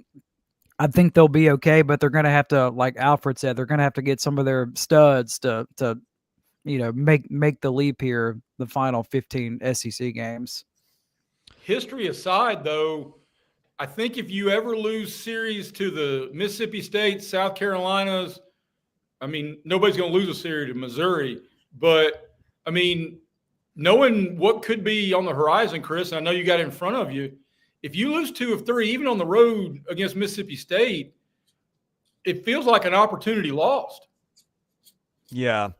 S4: I think they'll be okay, but they're going to have to, like Alfred said, they're going to have to get some of their studs to make the leap here, the final 15 SEC games.
S3: History aside, though, I think if you ever lose series to the Mississippi State, South Carolinas, I mean, nobody's going to lose a series to Missouri. But, I mean, knowing what could be on the horizon, Chris, and I know you got it in front of you, if you lose 2 of 3, even on the road against Mississippi State, it feels like an opportunity lost.
S1: Yeah.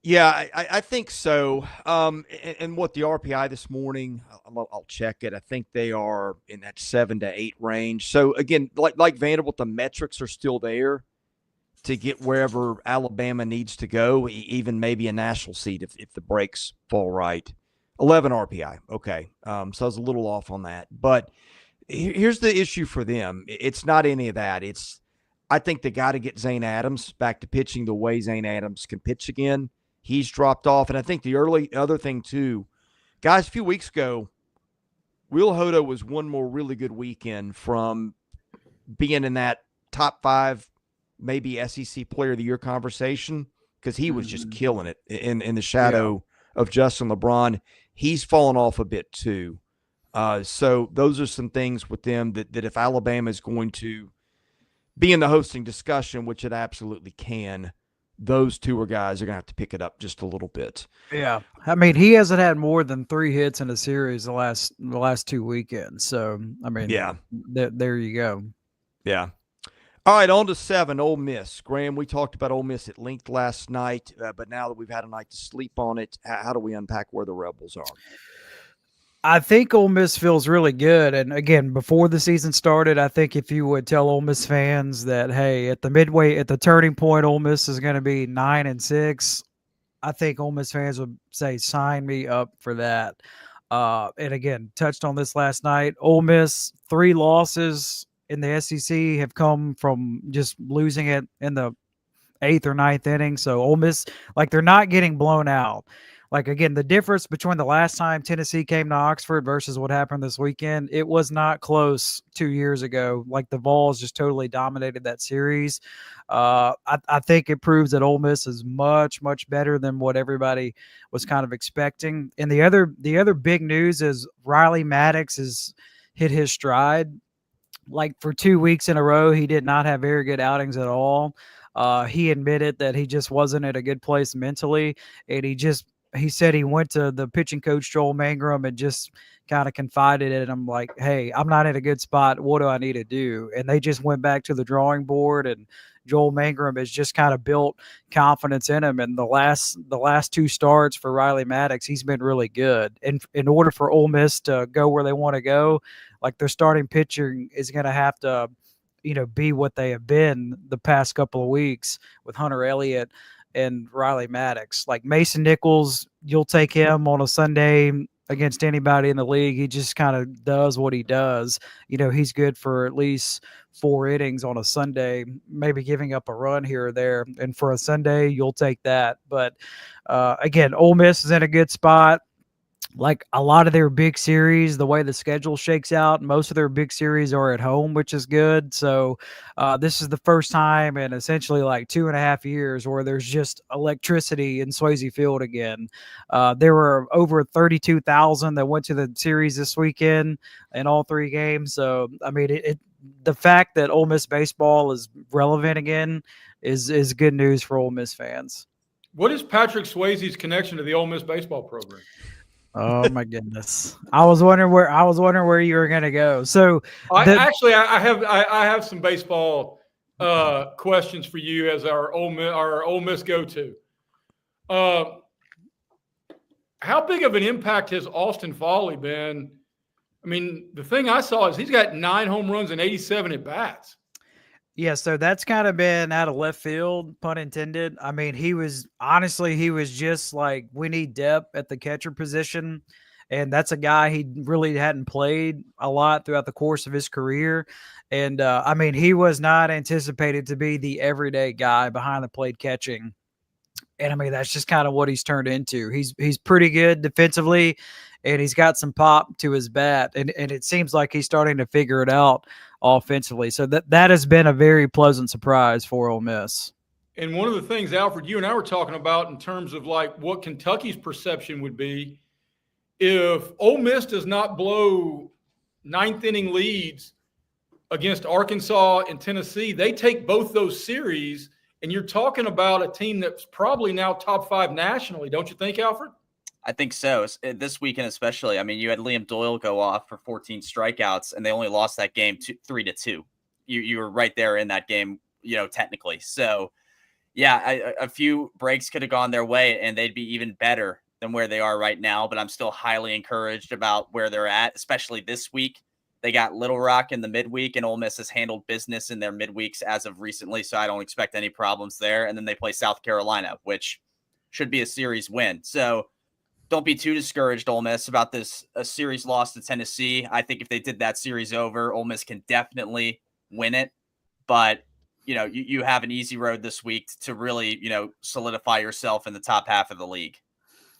S1: Yeah, I think so. And what the RPI this morning, I'll check it. I think they are in that 7 to 8 range. So again, like Vanderbilt, the metrics are still there to get wherever Alabama needs to go, even maybe a national seed if the breaks fall right. 11 RPI. Okay. So I was a little off on that. But here's the issue for them. It's not any of that. I think they got to get Zane Adams back to pitching the way Zane Adams can pitch again. He's dropped off. And I think the other thing too, guys, a few weeks ago, Will Hodo was one more really good weekend from being in that top 5, maybe SEC Player of the Year conversation, because he was just killing it in the shadow of Justin LeBron. He's fallen off a bit too. So those are some things with them that if Alabama is going to be in the hosting discussion, which it absolutely can, those two guys are going to have to pick it up just a little bit.
S4: Yeah. I mean, he hasn't had more than 3 hits in a series the last 2 weekends. So, I mean,
S1: yeah,
S4: there you go.
S1: Yeah. All right, on to 7, Ole Miss. Graham, we talked about Ole Miss at length last night, but now that we've had a night to sleep on it, how do we unpack where the Rebels are?
S4: I think Ole Miss feels really good. And again, before the season started, I think if you would tell Ole Miss fans that, hey, at the turning point, Ole Miss is going to be 9-6, I think Ole Miss fans would say, sign me up for that. And again, touched on this last night. Ole Miss, 3 losses in the SEC have come from just losing it in the 8th or 9th inning. So Ole Miss, like, they're not getting blown out. Like, again, the difference between the last time Tennessee came to Oxford versus what happened this weekend, it was not close 2 years ago. Like, the Vols just totally dominated that series. I think it proves that Ole Miss is much, much better than what everybody was kind of expecting. And the other big news is Riley Maddox has hit his stride. Like, for 2 weeks in a row, he did not have very good outings at all. He admitted that he just wasn't at a good place mentally, and he said he went to the pitching coach, Joel Mangrum, and just kind of confided in him, like, hey, I'm not in a good spot. What do I need to do? And they just went back to the drawing board, and Joel Mangrum has just kind of built confidence in him. And the last 2 starts for Riley Maddox, he's been really good. And in order for Ole Miss to go where they want to go, like, their starting pitcher is going to have to, be what they have been the past couple of weeks with Hunter Elliott and Riley Maddox. Like, Mason Nichols, you'll take him on a Sunday against anybody in the league. He just kind of does what he does. He's good for at least 4 innings on a Sunday, maybe giving up a run here or there. And for a Sunday, you'll take that. But again, Ole Miss is in a good spot. Like, a lot of their big series, the way the schedule shakes out, most of their big series are at home, which is good. So this is the first time in essentially like 2.5 years where there's just electricity in Swayze Field again. There were over 32,000 that went to the series this weekend in all 3 games. So, I mean, the fact that Ole Miss baseball is relevant again is good news for Ole Miss fans.
S3: What is Patrick Swayze's connection to the Ole Miss baseball program?
S4: Oh my goodness! I was wondering where you were going to go. So,
S3: I have some baseball questions for you as our Ole Miss go-to. How big of an impact has Austin Foley been? I mean, the thing I saw is he's got 9 home runs and 87 at bats.
S4: Yeah, so that's kind of been out of left field, pun intended. I mean, he was just like, we need depth at the catcher position. And that's a guy he really hadn't played a lot throughout the course of his career. And, I mean, he was not anticipated to be the everyday guy behind the plate catching. And, I mean, that's just kind of what he's turned into. He's pretty good defensively, and he's got some pop to his bat. And it seems like he's starting to figure it out offensively. So that has been a very pleasant surprise for Ole Miss.
S3: And one of the things, Alfred, you and I were talking about in terms of like what Kentucky's perception would be if Ole Miss does not blow 9th inning leads against Arkansas and Tennessee, they take both those series, and you're talking about a team that's probably now top 5 nationally, don't you think, Alfred?
S2: I think so. This weekend especially. I mean, you had Liam Doyle go off for 14 strikeouts, and they only lost that game 3-2. You were right there in that game, technically. So Yeah, a few breaks could have gone their way, and they'd be even better than where they are right now. But I'm still highly encouraged about where they're at, especially this week. They got Little Rock in the midweek, and Ole Miss has handled business in their midweeks as of recently, so I don't expect any problems there. And then they play South Carolina, which should be a series win. So don't be too discouraged, Ole Miss, about a series loss to Tennessee. I think if they did that series over, Ole Miss can definitely win it. But you have an easy road this week to really, solidify yourself in the top half of the league.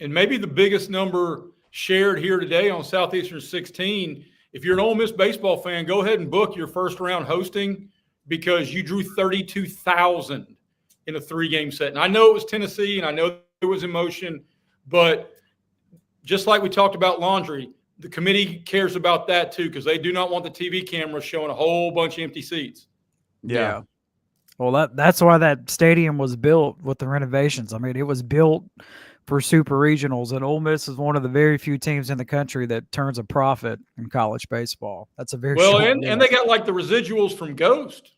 S3: And maybe the biggest number shared here today on Southeastern 16, if you're an Ole Miss baseball fan, go ahead and book your first round hosting because you drew 32,000 in a 3-game set. And I know it was Tennessee and I know there was emotion, but just like we talked about laundry, the committee cares about that too because they do not want the TV cameras showing a whole bunch of empty seats.
S4: Yeah. Well, that's why that stadium was built with the renovations. I mean, it was built for super regionals, and Ole Miss is one of the very few teams in the country that turns a profit in college baseball. That's a very
S3: well, and they got like the residuals from Ghost.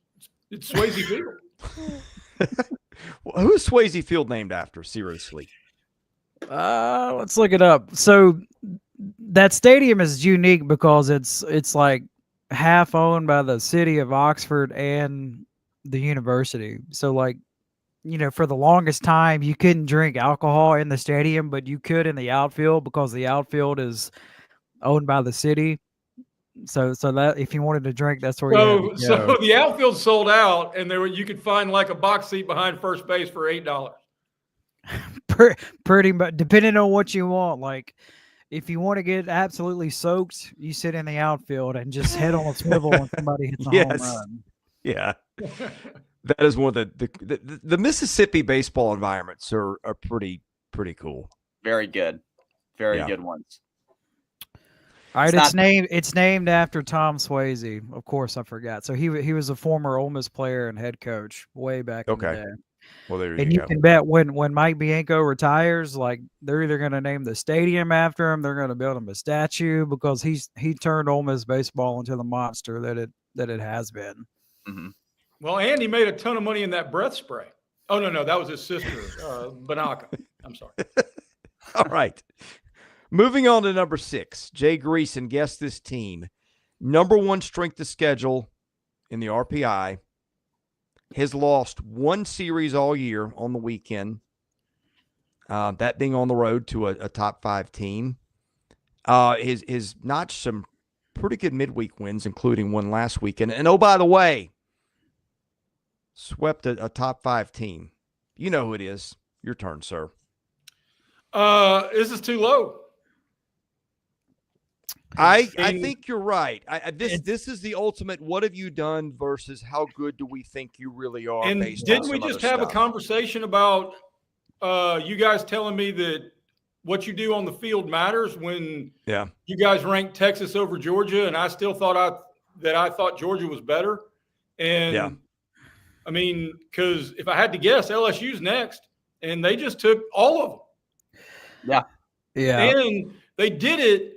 S3: It's Swayze Field.
S1: Who is Swayze Field named after? Seriously.
S4: Let's look it up. So that stadium is unique because it's like half owned by the city of Oxford and the university. So like, for the longest time you couldn't drink alcohol in the stadium, but you could in the outfield because the outfield is owned by the city. So that if you wanted to drink, that's where you had to go.
S3: So the outfield sold out, and you could find like a box seat behind first base for $8.
S4: Pretty much, depending on what you want. Like, if you want to get absolutely soaked, you sit in the outfield and just head on a swivel when somebody hits a home run.
S1: Yeah, that is one of the Mississippi baseball environments are pretty cool.
S2: Very good, very good ones.
S4: All right, it's named after Tom Swayze. Of course, I forgot. So he was a former Ole Miss player and head coach way back in the day.
S1: Well, there
S4: and
S1: you
S4: can bet when Mike Bianco retires, like they're either going to name the stadium after him, they're going to build him a statue because he turned Ole Miss baseball into the monster that it has been.
S2: Mm-hmm.
S3: Well, and he made a ton of money in that breath spray. Oh no, that was his sister, Banaka. I'm sorry.
S1: All right, moving on to number 6. Jay Greason guessed this team. Number 1 strength of schedule in the RPI. Has lost 1 series all year on the weekend, that being on the road to a top 5 team. His notched some pretty good midweek wins, including one last weekend. And oh, by the way, swept a top 5 team. You know who it is. Your turn, sir.
S3: This is too low.
S1: I think you're right. This is the ultimate. What have you done versus how good do we think you really are?
S3: And didn't we just have a conversation about you guys telling me that what you do on the field matters when you guys ranked Texas over Georgia, and I still thought I thought Georgia was better. And I mean, because if I had to guess, LSU's next, and they just took all of them.
S2: Yeah.
S3: And they did it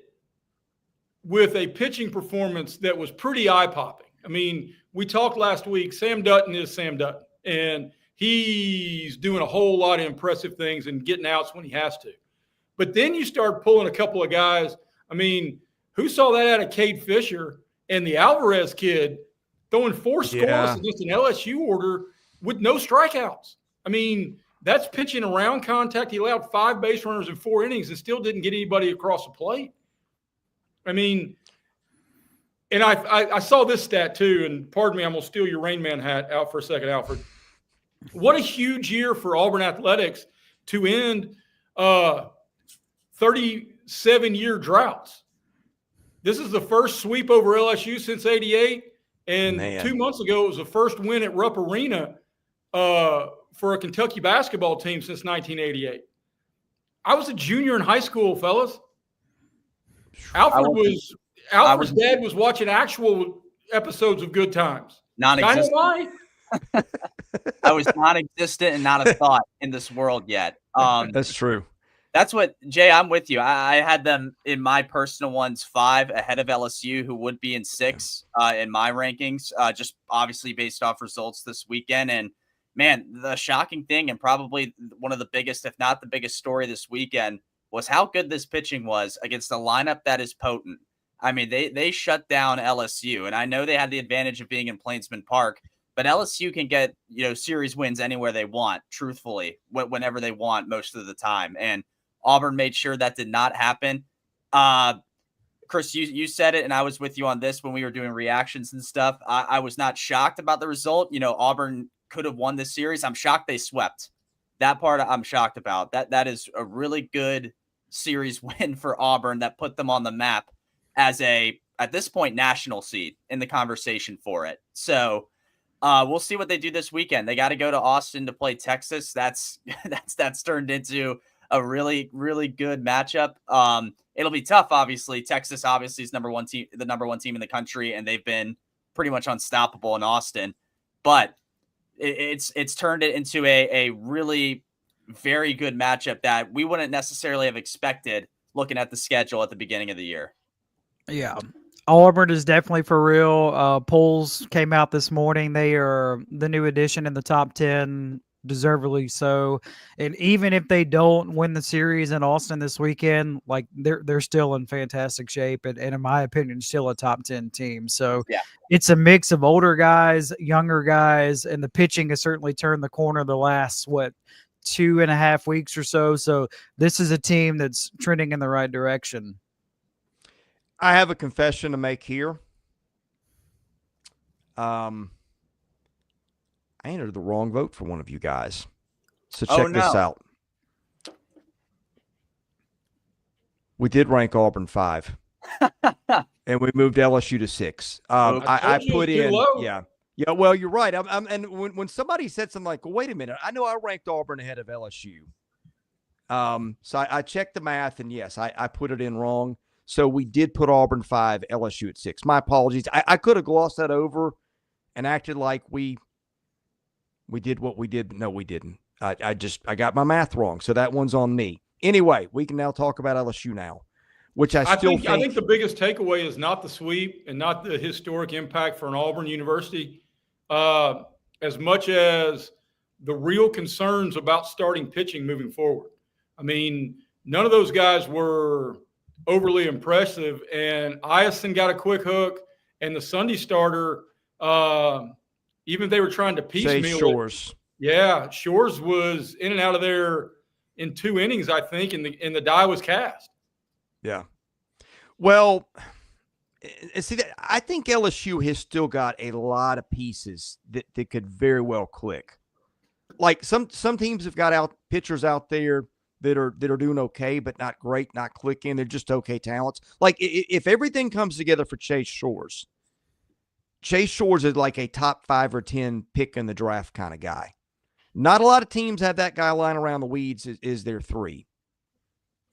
S3: with a pitching performance that was pretty eye-popping. I mean, we talked last week, Sam Dutton is Sam Dutton, and he's doing a whole lot of impressive things and getting outs when he has to. But then you start pulling a couple of guys. I mean, who saw that out of Cade Fisher and the Alvarez kid throwing 4 scoreless against an LSU order with no strikeouts? I mean, that's pitching around contact. He allowed 5 base runners in 4 innings and still didn't get anybody across the plate. I mean, and I saw this stat too, and pardon me, I'm going to steal your Rain Man hat out for a second, Alfred. What a huge year for Auburn athletics to end 37-year droughts. This is the first sweep over LSU since '88, and 2 months ago it was the first win at Rupp Arena for a Kentucky basketball team since 1988. I was a junior in high school, fellas. Alfred's dad was watching actual episodes of Good Times.
S2: Non-existent.
S3: Why?
S2: I was non-existent and not a thought in this world yet.
S1: That's true.
S2: That's what, Jay, I'm with you. I had them in my personal ones 5 ahead of LSU, who would be in 6 in my rankings, just obviously based off results this weekend. And man, the shocking thing and probably one of the biggest, if not the biggest story this weekend was how good this pitching was against a lineup that is potent. I mean, they shut down LSU, and I know they had the advantage of being in Plainsman Park, but LSU can get, series wins anywhere they want, truthfully, whenever they want most of the time. And Auburn made sure that did not happen. Chris, you said it, and I was with you on this when we were doing reactions and stuff. I was not shocked about the result. Auburn could have won this series. I'm shocked they swept. That part I'm shocked about. That is a really good series win for Auburn that put them on the map as at this point, national seed in the conversation for it. So we'll see what they do this weekend. They got to go to Austin to play Texas. That's turned into a really, really good matchup. It'll be tough, obviously. Texas obviously is the number one team in the country, and they've been pretty much unstoppable in Austin. But it's turned it into a really very good matchup that we wouldn't necessarily have expected looking at the schedule at the beginning of the year.
S4: Yeah. Auburn is definitely for real. Polls came out this morning. They are the new addition in the top 10, deservedly so. And even if they don't win the series in Austin this weekend, like they're still in fantastic shape and in my opinion, still a top 10 team. So
S2: yeah,
S4: it's a mix of older guys, younger guys, and the pitching has certainly turned the corner the last, 2.5 weeks or so. So this is a team that's trending in the right direction.
S1: I have a confession to make here. I entered the wrong vote for one of you guys. So check this out. We did rank Auburn 5. And we moved LSU to 6. I put in yeah. Well, you're right. And when somebody said something like, well, wait a minute, I know I ranked Auburn ahead of LSU. So I checked the math, and yes, I put it in wrong. So we did put Auburn 5, LSU at 6. My apologies. I could have glossed that over and acted like we did what we did, but no, we didn't. I got my math wrong, so that one's on me. Anyway, we can now talk about LSU now, which I think
S3: the biggest takeaway is not the sweep and not the historic impact for an Auburn University, as much as the real concerns about starting pitching moving forward. I mean, none of those guys were overly impressive, and Iacon got a quick hook, and the Sunday starter, even if they were trying to piecemeal
S1: Shores.
S3: Yeah, Shores was in and out of there in 2 innings, I think, and the die was cast.
S1: Yeah. Well, see, I think LSU has still got a lot of pieces that could very well click. Like some teams have got pitchers out there that are doing okay, but not great, not clicking. They're just okay talents. Like if everything comes together for Chase Shores is like a top 5 or 10 pick in the draft kind of guy. Not a lot of teams have that guy lying around the weeds is their 3.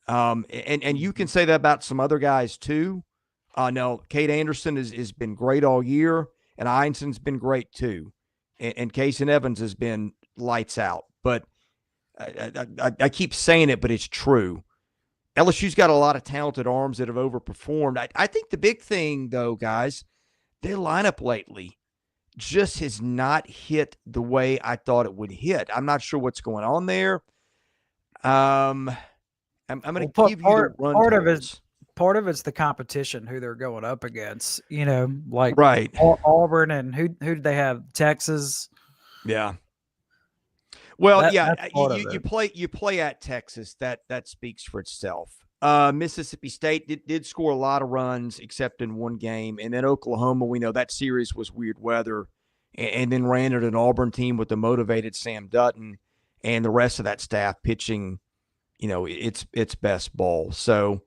S1: And you can say that about some other guys too. No, Cade Anderson has been great all year, and Iason's been great too. And Casey Evans has been lights out. But I keep saying it, but it's true. LSU's got a lot of talented arms that have overperformed. I think the big thing, though, guys, their lineup lately just has not hit the way I thought it would hit. I'm not sure what's going on there. I'm going to give you the run
S4: part of it's the competition, who they're going up against. Like
S1: right.
S4: Auburn, and who did they have? Texas.
S1: Yeah. Well, you play at Texas. That speaks for itself. Mississippi State did score a lot of runs, except in one game, and then Oklahoma. We know that series was weird weather, and then ran at an Auburn team with the motivated Sam Dutton and the rest of that staff pitching, its best ball. So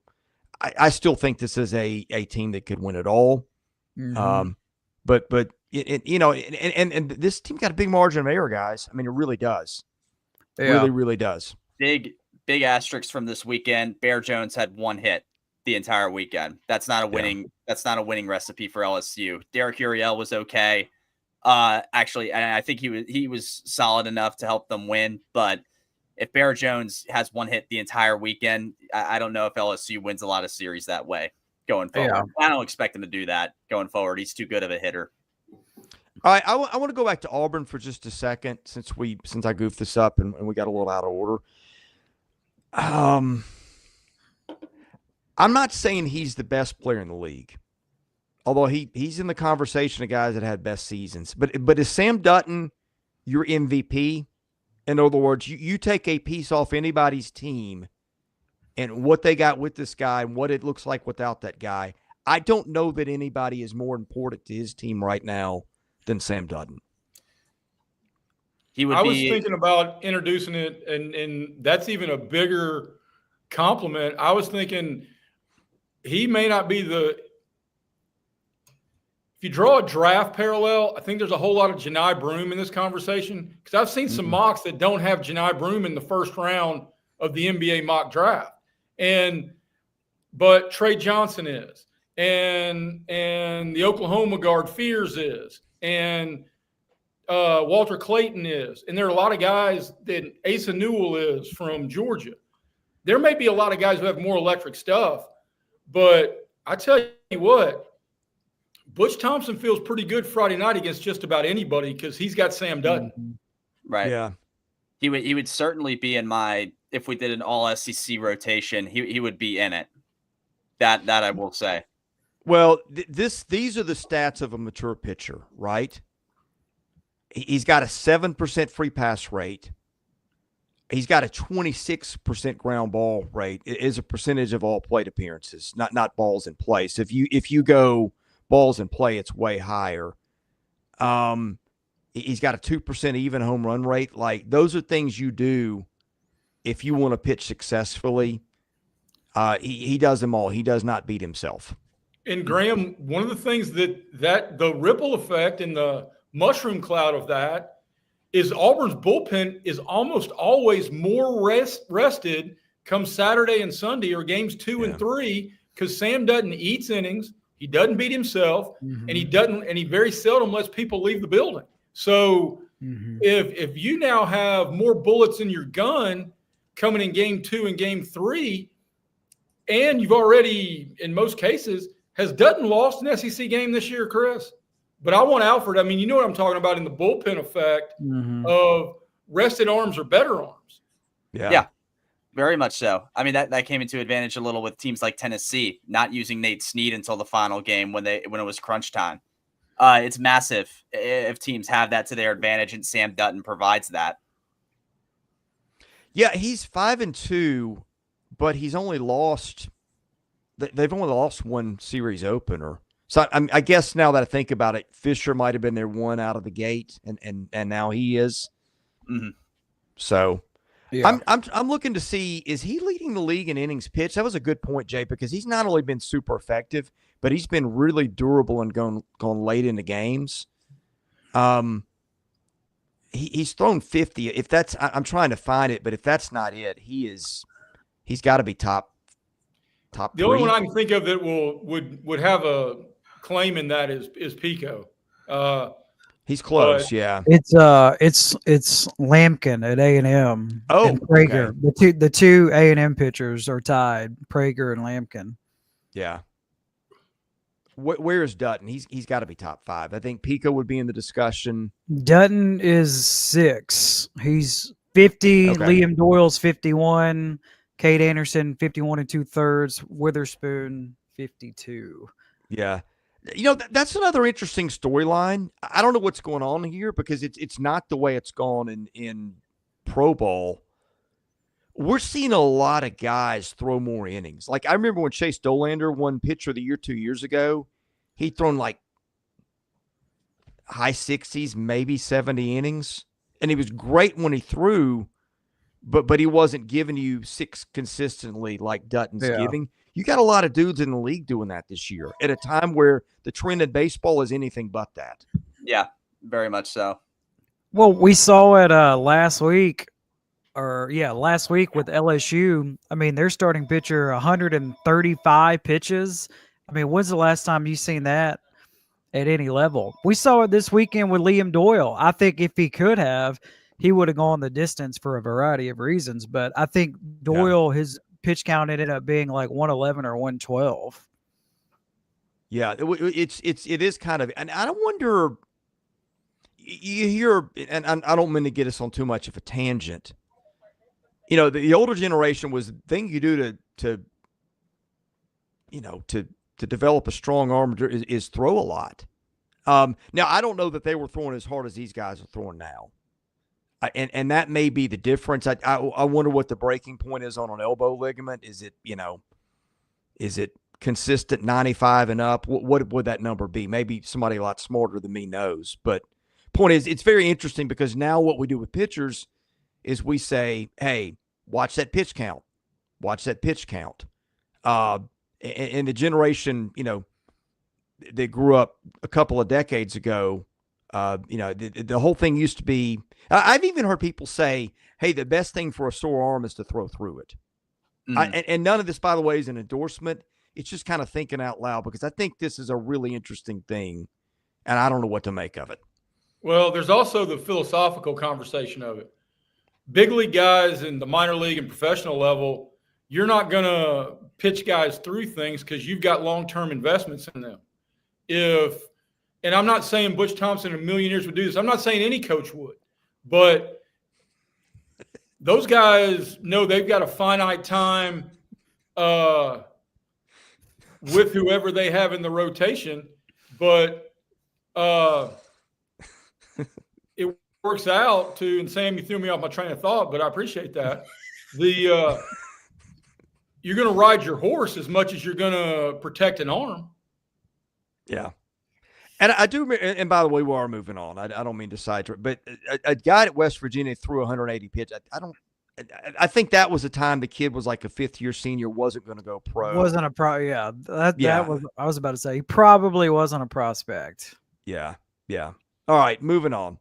S1: I still think this is a team that could win it all. Mm-hmm. But and this team got a big margin of error, guys. I mean, it really does. Yeah. Really, really does.
S2: Big asterisks from this weekend. Bear Jones had 1 hit the entire weekend. That's not a winning. Yeah. That's not a winning recipe for LSU. Derek Uriel was okay. Actually, and I think he was solid enough to help them win. But if Bear Jones has 1 hit the entire weekend, I don't know if LSU wins a lot of series that way going forward. Yeah. I don't expect him to do that going forward. He's too good of a hitter.
S1: All right, I want to go back to Auburn for just a second since I goofed this up and we got a little out of order. I'm not saying he's the best player in the league, although he's in the conversation of guys that had best seasons. But is Sam Dutton your MVP? In other words, you take a piece off anybody's team and what they got with this guy and what it looks like without that guy. I don't know that anybody is more important to his team right now than Sam Dutton.
S3: I was thinking about introducing it, and that's even a bigger compliment. I was thinking he may not be if you draw a draft parallel, I think there's a whole lot of Janai Broome in this conversation, because I've seen some mocks that don't have Janai Broome in the first round of the NBA mock draft. But Trey Johnson is, and the Oklahoma guard Fears is, and Walter Clayton is, and there are a lot of guys that Asa Newell is from Georgia. There may be a lot of guys who have more electric stuff, but I tell you what, Butch Thompson feels pretty good Friday night against just about anybody because he's got Sam Dutton.
S2: Right.
S1: Yeah.
S2: He would certainly be in my, if we did an all SEC rotation, he would be in it. That I will say.
S1: Well, these are the stats of a mature pitcher, right? He's got a 7% free pass rate. He's got a 26% ground ball rate. It is a percentage of all plate appearances, not balls in play. So if you go balls in play, it's way higher. He's got a 2% even home run rate. Like, those are things you do if you want to pitch successfully. He does them all. He does not beat himself.
S3: And Graham, one of the things that the ripple effect and the mushroom cloud of that is Auburn's bullpen is almost always more rested come Saturday and Sunday or games 2 and 3, because Sam Dutton eats innings. He doesn't beat himself, and he very seldom lets people leave the building. So if you now have more bullets in your gun coming in game 2 and game 3, and you've already, in most cases, has Dutton lost an SEC game this year, Chris? But I want Alfred. I mean, you know what I'm talking about in the bullpen effect of rested arms are better arms.
S2: Yeah, very much so. I mean, that came into advantage a little with teams like Tennessee not using Nate Snead until the final game when it was crunch time. It's massive if teams have that to their advantage, and Sam Dutton provides that.
S1: Yeah, he's 5-2, but he's only lost. They've only lost one series opener. So I guess now that I think about it, Fisher might have been their one out of the gate, and now he is. So yeah. I'm looking to see, is he leading the league in innings pitched? That was a good point, Jay, because he's not only been super effective, but he's been really durable and gone late into games. He's thrown 50. If that's, I'm trying to find it, but if that's not it, he's got to be top. The
S3: 3. Only one I can think of that would have a claim in that is Pico.
S1: He's close, yeah.
S4: It's Lampkin at A&M.
S1: Oh,
S4: and Prager.
S1: Okay.
S4: The two A&M pitchers are tied, Prager and Lampkin.
S1: Yeah. Where is Dutton? He's got to be top 5. I think Pico would be in the discussion.
S4: Dutton is 6. He's 50.
S1: Okay.
S4: Liam Doyle's 51. Cade Anderson 51 2/3. Witherspoon 52.
S1: Yeah. You know, that's another interesting storyline. I don't know what's going on here because it's not the way it's gone in pro ball. We're seeing a lot of guys throw more innings. Like, I remember when Chase Dolander won Pitcher of the Year 2 years ago, he'd thrown like high 60s, maybe 70 innings. And he was great when he threw, but he wasn't giving you 6 consistently like Dutton's giving. You got a lot of dudes in the league doing that this year at a time where the trend in baseball is anything but that.
S2: Yeah, very much so.
S4: Well, we saw it last week with LSU. I mean, their starting pitcher, 135 pitches. I mean, when's the last time you seen that at any level? We saw it this weekend with Liam Doyle. I think if he could have, he would have gone the distance for a variety of reasons. But I think Doyle, his pitch count ended up being like 111 or 112.
S1: Yeah, it is kind of, and I don't wonder you hear, and I don't mean to get us on too much of a tangent. You know, the older generation was the thing you do to develop a strong arm is throw a lot. Now, I don't know that they were throwing as hard as these guys are throwing now. And that may be the difference. I wonder what the breaking point is on an elbow ligament. Is it consistent 95 and up? What would that number be? Maybe somebody a lot smarter than me knows. But point is, it's very interesting because now what we do with pitchers is we say, hey, watch that pitch count. Watch that pitch count. And the generation, that grew up a couple of decades ago, the whole thing used to be, I've even heard people say, hey, the best thing for a sore arm is to throw through it. And none of this, by the way, is an endorsement. It's just kind of thinking out loud because I think this is a really interesting thing, and I don't know what to make of it.
S3: Well, there's also the philosophical conversation of it. Big league guys in the minor league and professional level, you're not going to pitch guys through things because you've got long-term investments in them. And I'm not saying Butch Thompson in a million years would do this. I'm not saying any coach would. But those guys know they've got a finite time with whoever they have in the rotation. But it works out to, and Sam, you threw me off my train of thought, but I appreciate that. You're going to ride your horse as much as you're going to protect an arm. Yeah.
S1: And I do, and by the way, we are moving on. I don't mean to sidetrack, but a guy at West Virginia threw 180 pitch. I think that was the time the kid was like a fifth-year senior, wasn't going to go pro.
S4: Wasn't a pro, yeah. That was, I was about to say, he probably wasn't a prospect.
S1: Yeah. All right, moving on.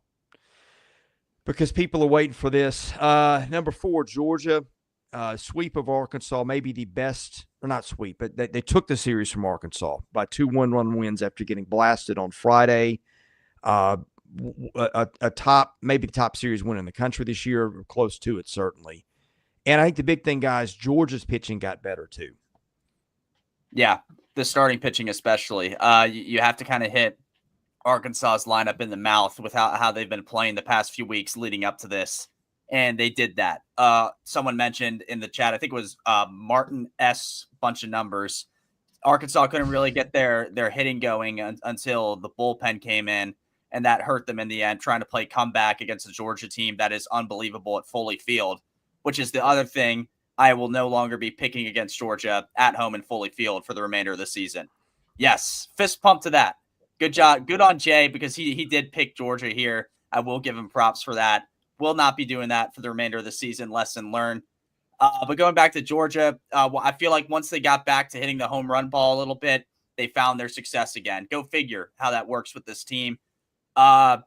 S1: Because people are waiting for this. Number 4, Georgia. Sweep of Arkansas, maybe the best, or not sweep, but they took the series from Arkansas by 2 1-run wins after getting blasted on Friday. Maybe the top series win in the country this year, or close to it, certainly. And I think the big thing, guys, Georgia's pitching got better too.
S2: Yeah, the starting pitching especially. You have to kind of hit Arkansas's lineup in the mouth with how they've been playing the past few weeks leading up to this. And they did that. Someone mentioned in the chat, I think it was Martin S. bunch of numbers. Arkansas couldn't really get their hitting going until the bullpen came in, and that hurt them in the end, trying to play comeback against a Georgia team that is unbelievable at Foley Field, which is the other thing. I will no longer be picking against Georgia at home in Foley Field for the remainder of the season. Yes, fist pump to that. Good job. Good on Jay, because he did pick Georgia here. I will give him props for that. Will not be doing that for the remainder of the season. Lesson learned. But going back to Georgia, I feel like once they got back to hitting the home run ball a little bit, they found their success again. Go figure how that works with this team. But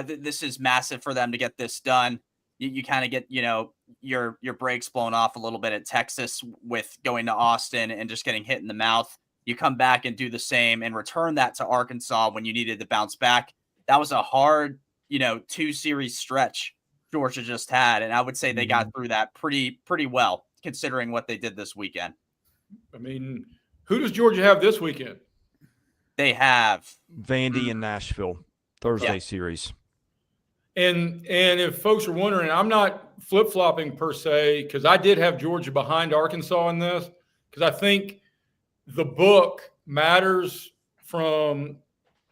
S2: this is massive for them to get this done. You kind of get, your brakes blown off a little bit at Texas with going to Austin and just getting hit in the mouth. You come back and do the same and return that to Arkansas when you needed to bounce back. That was a hard, 2-series stretch Georgia just had, and I would say they got through that pretty well, considering what they did this weekend.
S3: I mean, who does Georgia have this weekend?
S2: They have
S1: Vandy in Nashville, Thursday series.
S3: And if folks are wondering, I'm not flip-flopping per se, because I did have Georgia behind Arkansas in this, because I think the book matters from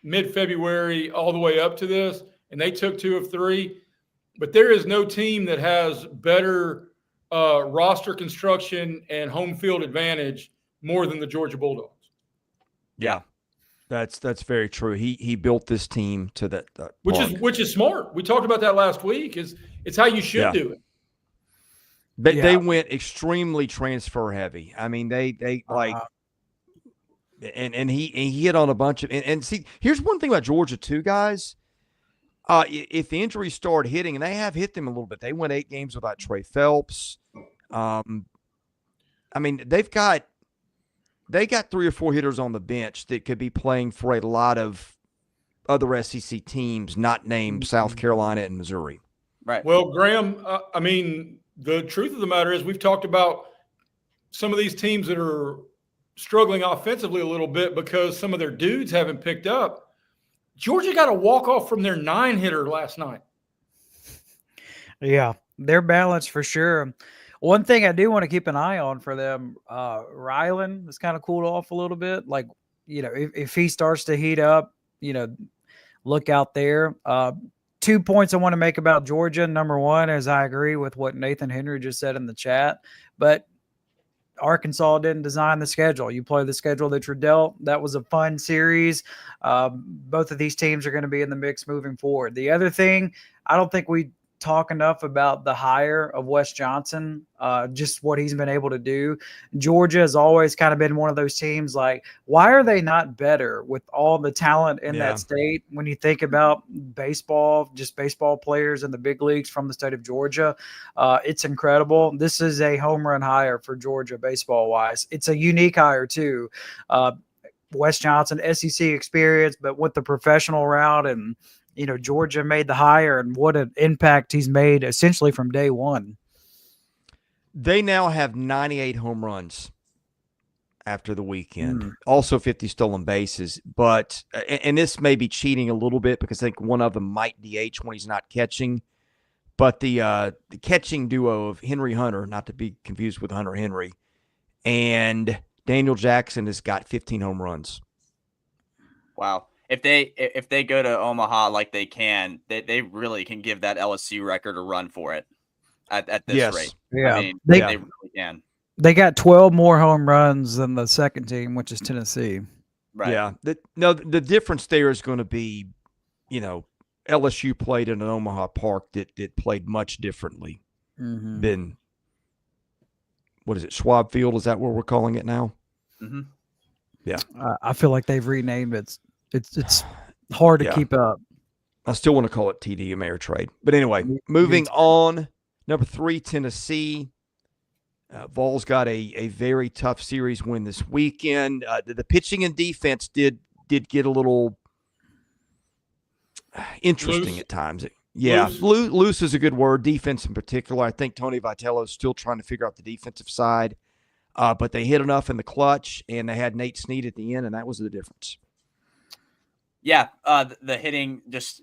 S3: mid-February all the way up to this, and they took 2 of 3. But there is no team that has better roster construction and home field advantage more than the Georgia Bulldogs.
S1: Yeah, that's very true. He built this team to that
S3: which is smart. We talked about that last week. It's how you should do it.
S1: They went extremely transfer heavy. I mean, they like, and he hit on a bunch of and see. Here's one thing about Georgia too, guys. If the injuries start hitting, and they have hit them a little bit, they went 8 games without Trey Phelps. I mean, they got 3 or 4 hitters on the bench that could be playing for a lot of other SEC teams, not named South Carolina and Missouri.
S2: Right.
S3: Well, Graham, I mean, the truth of the matter is we've talked about some of these teams that are struggling offensively a little bit because some of their dudes haven't picked up. Georgia got a walk-off from their 9-hitter last night.
S4: Yeah, they're balanced for sure. One thing I do want to keep an eye on for them, Rylan has kind of cooled off a little bit. Like, if he starts to heat up, look out there. 2 points I want to make about Georgia. Number one is I agree with what Nathan Henry just said in the chat, but Arkansas didn't design the schedule. You play the schedule that you're dealt. That was a fun series. Both of these teams are going to be in the mix moving forward. The other thing, I don't think we talk enough about the hire of Wes Johnson, just what he's been able to do. Georgia has always kind of been one of those teams like, why are they not better with all the talent in that state? When you think about baseball, just baseball players in the big leagues from the state of Georgia, it's incredible. This is a home run hire for Georgia baseball wise. It's a unique hire too. Wes Johnson, SEC experience, but with the professional route, and Georgia made the hire, and what an impact he's made essentially from day one.
S1: They now have 98 home runs after the weekend. Also 50 stolen bases. But and this may be cheating a little bit because I think one of them might DH when he's not catching. But the catching duo of Henry Hunter, not to be confused with Hunter Henry, and Daniel Jackson has got 15 home runs.
S2: Wow. If they go to Omaha like they can, they really can give that LSU record a run for it at this rate.
S4: Yeah,
S2: I mean, they really can.
S4: They got 12 more home runs than the second team, which is Tennessee.
S2: Right.
S1: Yeah. The difference there is going to be, LSU played in an Omaha park that played much differently than, what is it, Schwab Field? Is that what we're calling it now?
S2: Mm-hmm.
S1: Yeah.
S4: I feel like they've renamed it. It's hard to keep up.
S1: I still want to call it TD Ameritrade. But anyway, moving on. Number 3, Tennessee. Vols got a very tough series win this weekend. The pitching and defense did get a little interesting at times. Yeah, loose is a good word. Defense in particular. I think Tony Vitello is still trying to figure out the defensive side. But they hit enough in the clutch, and they had Nate Snead at the end, and that was the difference.
S2: Yeah, the hitting, just,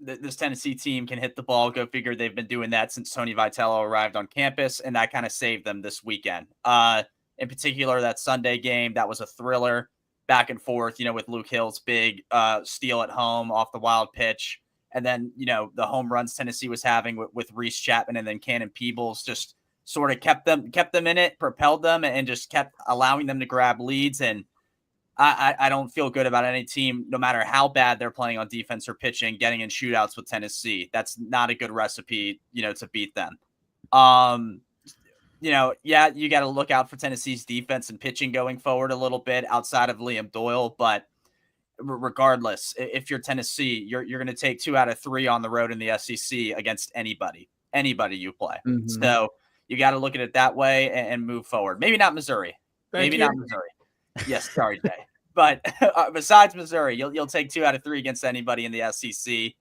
S2: this Tennessee team can hit the ball. Go figure. They've been doing that since Tony Vitello arrived on campus, and that kind of saved them this weekend. In particular, that Sunday game, that was a thriller, back and forth, with Luke Hill's big steal at home off the wild pitch. And then, the home runs Tennessee was having with Reese Chapman and then Cannon Peebles just sort of kept them in it, propelled them, and just kept allowing them to grab leads. And I don't feel good about any team, no matter how bad they're playing on defense or pitching, getting in shootouts with Tennessee. That's not a good recipe, to beat them. You got to look out for Tennessee's defense and pitching going forward a little bit outside of Liam Doyle. But regardless, if you're Tennessee, you're going to take 2 out of 3 on the road in the SEC against anybody you play. So you got to look at it that way and move forward. Maybe not Missouri. Not Missouri. Yes, sorry, Jay. But besides Missouri, you'll take 2 out of 3 against anybody in the SEC.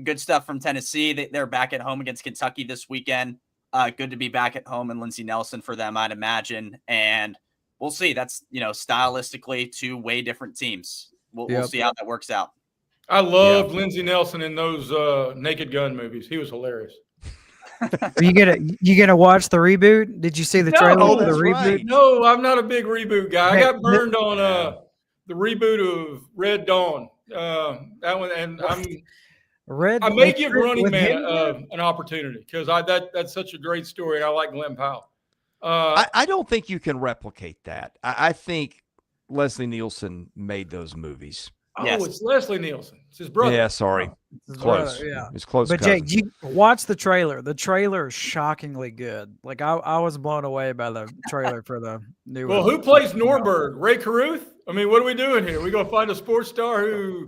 S2: Good stuff from Tennessee. They're back at home against Kentucky this weekend. Good to be back at home, and Lindsey Nelson for them, I'd imagine. And we'll see. That's, stylistically 2 way different teams. We'll see how that works out.
S3: I loved Lindsey Nelson in those Naked Gun movies. He was hilarious.
S4: Are you gonna watch the reboot? Did you see the trailer for the reboot?
S1: Right.
S3: No, I'm not a big reboot guy. I got burned on the reboot of Red Dawn. That one, and I may give Running Man an opportunity because that's such a great story, and I like Glenn Powell.
S1: I don't think you can replicate that. I think Leslie Nielsen made those movies.
S3: Oh, yes. It's Leslie Nielsen. It's his brother.
S1: Yeah, sorry. Close. It's close.
S4: But Jay, you watch the trailer. The trailer is shockingly good. Like I was blown away by the trailer for the new one.
S3: Well, who plays Norberg? Ray Caruth? I mean, what are we doing here? We gonna find a sports star who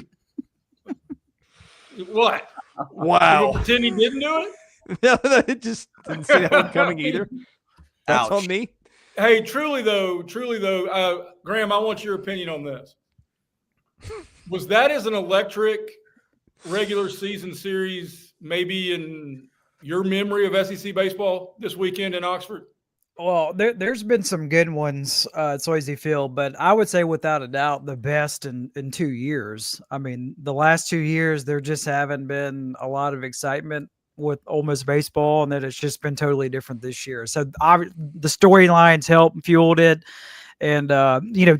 S3: what?
S1: Wow.
S3: Pretend he didn't do it?
S1: No, it just didn't see that one coming either. That's on me.
S3: Hey, truly though, Graham, I want your opinion on this. Was that as an electric regular season series maybe in your memory of SEC baseball this weekend in Oxford?
S4: Well, there's been some good ones at Swayze Field, but I would say without a doubt the best in 2 years. I mean, the last 2 years there just haven't been a lot of excitement with Ole Miss baseball, and that it's just been totally different this year. So the storylines helped fueled it. And,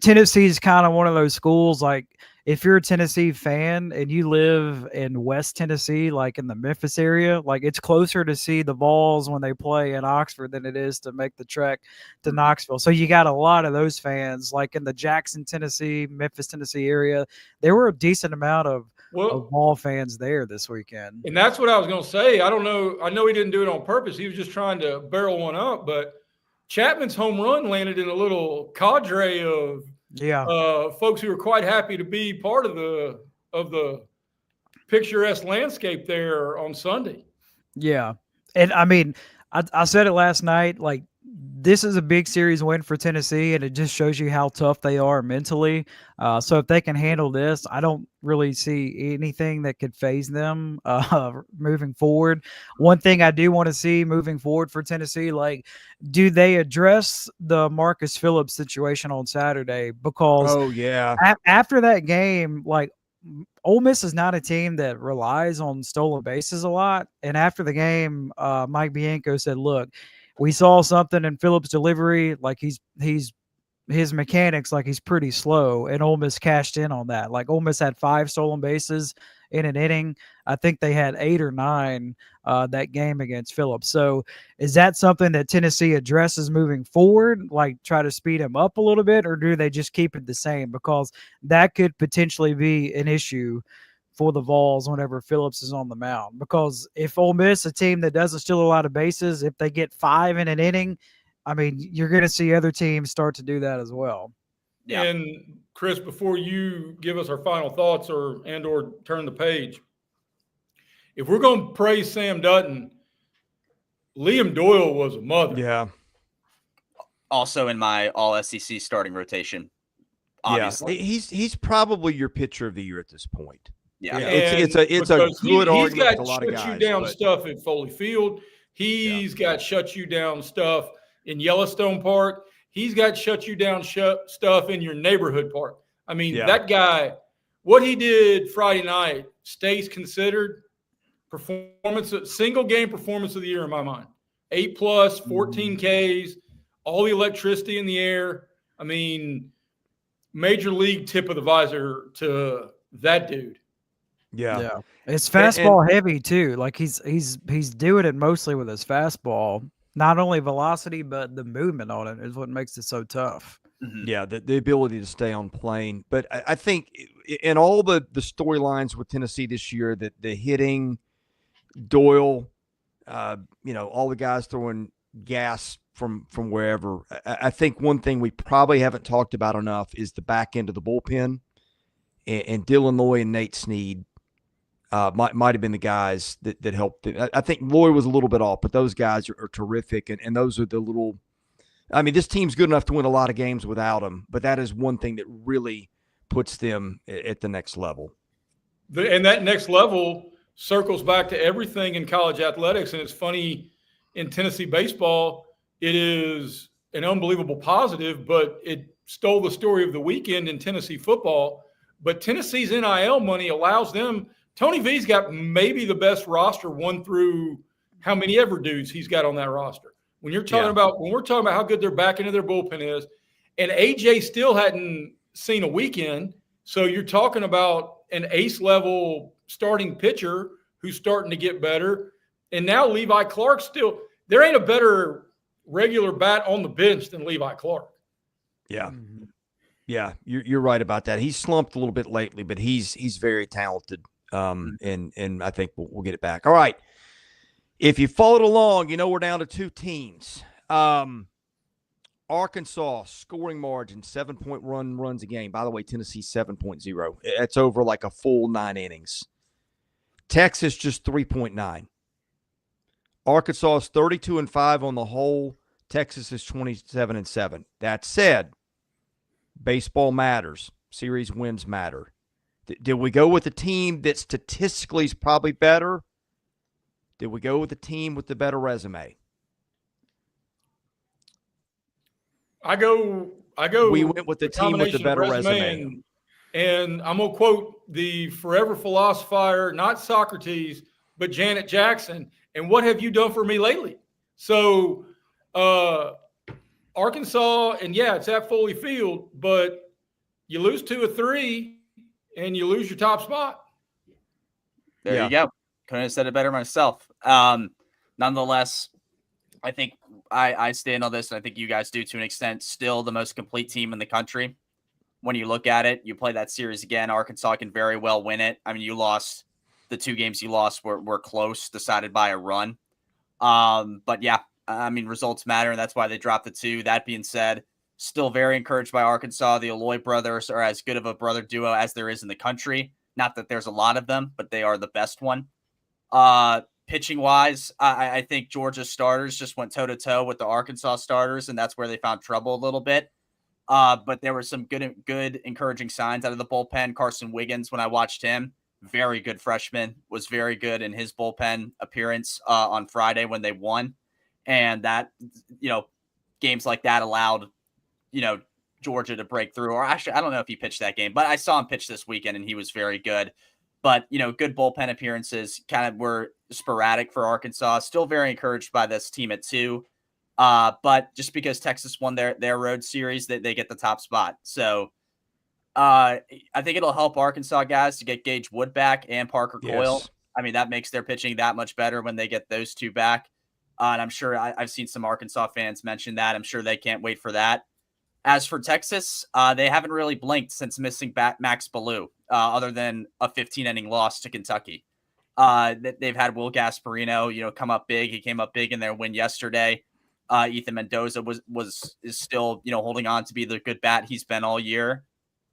S4: Tennessee is kind of one of those schools, like, if you're a Tennessee fan and you live in West Tennessee, like in the Memphis area, like it's closer to see the Vols when they play in Oxford than it is to make the trek to Knoxville. So you got a lot of those fans, like in the Jackson, Tennessee, Memphis, Tennessee area. There were a decent amount of Vol fans there this weekend.
S3: And that's what I was going to say. I don't know. I know he didn't do it on purpose. He was just trying to barrel one up, but Chapman's home run landed in a little cadre of folks who are quite happy to be part of the picturesque landscape there on Sunday.
S4: Yeah. And I mean, I said it last night, like, this is a big series win for Tennessee, and it just shows you how tough they are mentally. So if they can handle this, I don't really see anything that could phase them moving forward. One thing I do want to see moving forward for Tennessee, like, do they address the Marcus Phillips situation on Saturday? Because after that game, like, Ole Miss is not a team that relies on stolen bases a lot. And after the game, Mike Bianco said, look, we saw something in Phillips' delivery, like his mechanics, like he's pretty slow, and Ole Miss cashed in on that. Like, Ole Miss had 5 stolen bases in an inning. I think they had 8 or 9 that game against Phillips. So is that something that Tennessee addresses moving forward, like try to speed him up a little bit, or do they just keep it the same? Because that could potentially be an issue for the Vols whenever Phillips is on the mound. Because if Ole Miss, a team that doesn't steal a lot of bases, if they get 5 in an inning, I mean, you're going to see other teams start to do that as well.
S3: Yeah. And Chris, before you give us our final thoughts or turn the page, if we're going to praise Sam Dutton, Liam Doyle was a mother.
S1: Yeah.
S2: Also in my all SEC starting rotation. Obviously.
S1: Yeah. He's probably your pitcher of the year at this point.
S2: Yeah.
S1: It's a good argument with a lot of guys.
S3: He's got shut you down stuff at Foley Field. He's got shut you down stuff in Yellowstone Park. He's got shut you down stuff in your neighborhood park. I mean, that guy, what he did Friday night stays considered single game performance of the year in my mind. 8+, 14 Ks, all the electricity in the air. I mean, major league tip of the visor to that dude.
S4: Yeah. It's fastball heavy too. Like he's doing it mostly with his fastball. Not only velocity, but the movement on it is what makes it so tough.
S1: Mm-hmm. Yeah, the ability to stay on plane. But I think in all the storylines with Tennessee this year, that the hitting, Doyle, all the guys throwing gas from wherever. I think one thing we probably haven't talked about enough is the back end of the bullpen, and Dylan Loy and Nate Snead might have been the guys that helped. I think Loy was a little bit off, but those guys are terrific, and those are the little. I mean, this team's good enough to win a lot of games without them, but that is one thing that really puts them at the next level.
S3: And that next level circles back to everything in college athletics, and it's funny, in Tennessee baseball, it is an unbelievable positive, but it stole the story of the weekend in Tennessee football. But Tennessee's NIL money allows them. Tony V's got maybe the best roster, one through how many ever dudes he's got on that roster. When we're talking about how good their back end of their bullpen is, and AJ still hadn't seen a weekend, so you're talking about an ace level starting pitcher who's starting to get better, and now Levi Clark still. There ain't a better regular bat on the bench than Levi Clark.
S1: Yeah. Yeah, you're right about that. He's slumped a little bit lately, but he's very talented. And I think we'll get it back. All right. If you followed along, we're down to 2 teams. Arkansas scoring margin 7-point runs a game. By the way, Tennessee 7.0. It's over like a full 9 innings. Texas just 3.9. Arkansas is 32-5 on the whole. Texas is 27-7. That said, baseball matters. Series wins matter. Did we go with a team that statistically is probably better? Did we go with a team with the better resume?
S3: I go.
S1: We went with the team with the better resume.
S3: And I'm going to quote the forever philosopher, not Socrates, but Janet Jackson. And what have you done for me lately? So Arkansas, and yeah, it's at Foley Field, but you lose 2 or 3 and you lose your top spot.
S2: There you go. Couldn't have said it better myself. Nonetheless, I think I stand on this, and I think you guys do to an extent. Still the most complete team in the country. When you look at it, you play that series again, Arkansas can very well win it. I mean, you lost the 2 games you lost were close, decided by a run. But yeah, I mean, results matter, and that's why they dropped the 2. That being said, still very encouraged by Arkansas. The Aloy brothers are as good of a brother duo as there is in the country. Not that there's a lot of them, but they are the best one. Pitching wise, I think Georgia's starters just went toe-to-toe with the Arkansas starters, and that's where they found trouble a little bit. But there were some good encouraging signs out of the bullpen. Carson Wiggins, when I watched him, very good freshman, was very good in his bullpen appearance on Friday when they won. And that, games like that allowed, Georgia to break through. Or actually, I don't know if he pitched that game, but I saw him pitch this weekend and he was very good. But, good bullpen appearances kind of were sporadic for Arkansas. Still very encouraged by this team at 2. But just because Texas won their road series, they get the top spot. So I think it'll help Arkansas guys to get Gage Wood back and Parker Coyle. I mean, that makes their pitching that much better when they get those 2 back. And I'm sure I've seen some Arkansas fans mention that. I'm sure they can't wait for that. As for Texas, they haven't really blinked since missing back Max Ballou, other than a 15-inning loss to Kentucky. They've had Will Gasparino, come up big. He came up big in their win yesterday. Ethan Mendoza is still, holding on to be the good bat he's been all year.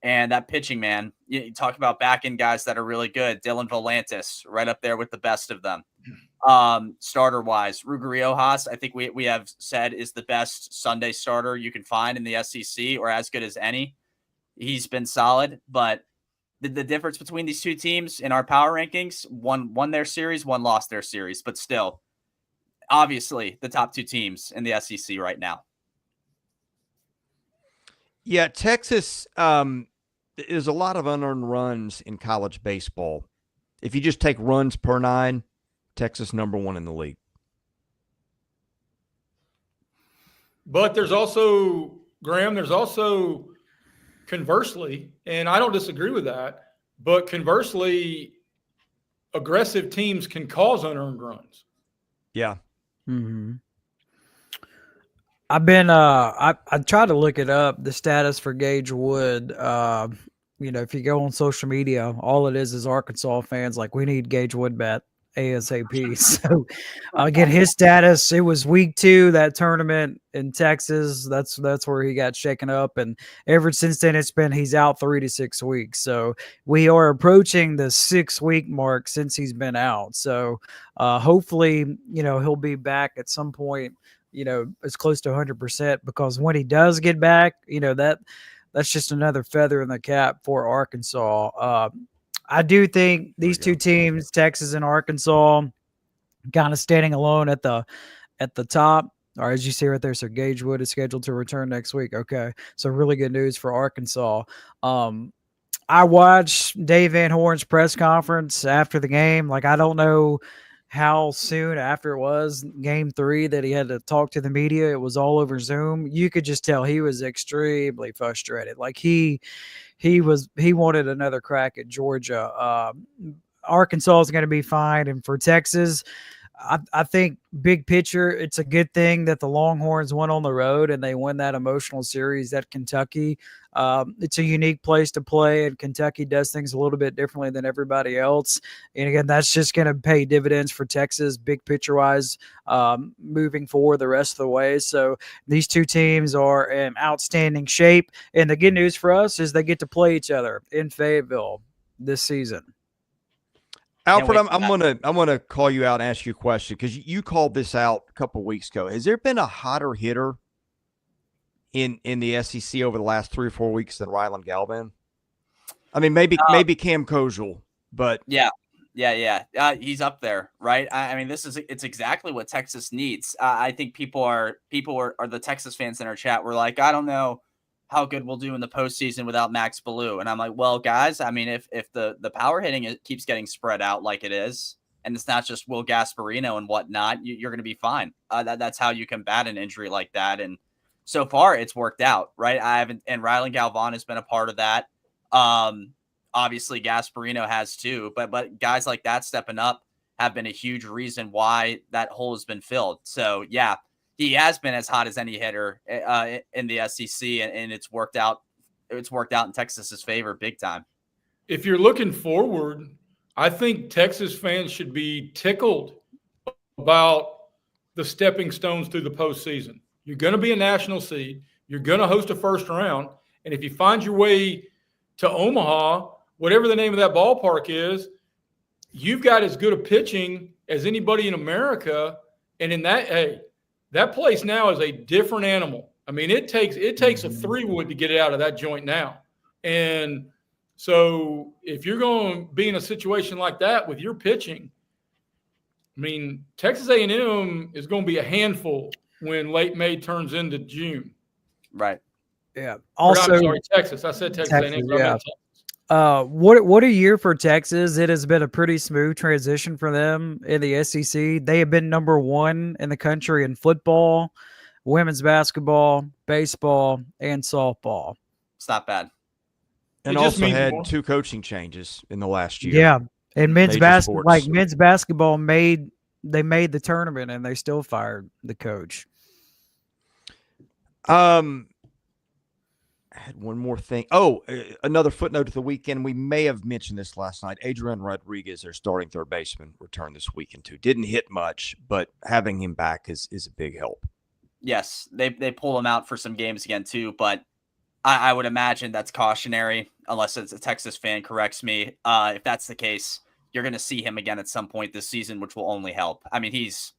S2: And that pitching, man, you talk about back-end guys that are really good. Dylan Volantis, right up there with the best of them. Starter-wise, Ruger Riojas, I think we have said is the best Sunday starter you can find in the SEC, or as good as any. He's been solid, but the difference between these 2 teams in our power rankings, one won their series, one lost their series, but still, obviously, the top 2 teams in the SEC right now.
S1: Yeah, Texas, there's a lot of unearned runs in college baseball. If you just take runs per 9, Texas number 1 in the league.
S3: But there's also, Graham, conversely, and I don't disagree with that, but conversely, aggressive teams can cause unearned runs.
S1: Yeah.
S4: Mm-hmm. I've been I tried to look it up, the status for Gage Wood. If you go on social media, all it is Arkansas fans like, we need Gage Wood bat ASAP. So again, his status, it was week 2, that tournament in Texas. That's where he got shaken up, and ever since then he's out 3 to 6 weeks. So we are approaching the 6-week mark since he's been out. So hopefully, he'll be back at some point, as close to 100%, because when he does get back, that's just another feather in the cap for Arkansas. I do think these 2 teams, Texas and Arkansas, kind of standing alone at the top. Or as you see right there, so Gage Wood is scheduled to return next week. Okay, so really good news for Arkansas. I watched Dave Van Horn's press conference after the game. Like, I don't know how soon after it was game 3 that he had to talk to the media. It was all over Zoom. You could just tell he was extremely frustrated. Like he wanted another crack at Georgia. Arkansas is going to be fine. And for Texas, I think big picture, it's a good thing that the Longhorns went on the road and they won that emotional series at Kentucky. It's a unique place to play, and Kentucky does things a little bit differently than everybody else. And again, that's just going to pay dividends for Texas, big picture wise, moving forward the rest of the way. So these 2 teams are in outstanding shape. And the good news for us is they get to play each other in Fayetteville this season.
S1: Alfred, I'm gonna call you out and ask you a question, because you called this out a couple of weeks ago. Has there been a hotter hitter in the SEC over the last 3 or 4 weeks than Rylan Galvin? I mean, maybe Cam Kozel, but
S2: yeah, Yeah. He's up there, right? I mean, it's exactly what Texas needs. I think people are the Texas fans in our chat were like, I don't know how good we'll do in the postseason without Max Ballou. And I'm like, well, guys, I mean, if the power hitting keeps getting spread out like it is, and it's not just Will Gasparino and whatnot, you're going to be fine. That's how you combat an injury like that. And so far, it's worked out, right? And Rylan Galvan has been a part of that. Obviously, Gasparino has too, but guys like that stepping up have been a huge reason why that hole has been filled. So yeah, he has been as hot as any hitter in the SEC, and it's worked out. It's worked out in Texas's favor big time.
S3: If you're looking forward, I think Texas fans should be tickled about the stepping stones through the postseason. You're going to be a national seed. You're going to host a first round, and if you find your way to Omaha, whatever the name of that ballpark is, you've got as good a pitching as anybody in America. And in that place now is a different animal. I mean, it takes a 3-wood to get it out of that joint now. And so if you're going to be in a situation like that with your pitching, I mean, Texas A&M is going to be a handful when late May turns into June.
S2: Right.
S4: Yeah. Also,
S3: I'm sorry, Texas. I said Texas A&M.
S4: Yeah. What a year for Texas. It has been a pretty smooth transition for them in the SEC. They have been number 1 in the country in football, women's basketball, baseball, and softball.
S2: It's not bad.
S1: And also had 2 coaching changes in the last year.
S4: Yeah. And men's basketball made the tournament and they still fired the coach.
S1: I had one more thing. Oh, another footnote of the weekend. We may have mentioned this last night. Adrian Rodriguez, their starting third baseman, returned this weekend too. Didn't hit much, but having him back is a big help.
S2: Yes, they pull him out for some games again too, but I would imagine that's cautionary unless it's a Texas fan corrects me. If that's the case, you're going to see him again at some point this season, which will only help. I mean, he's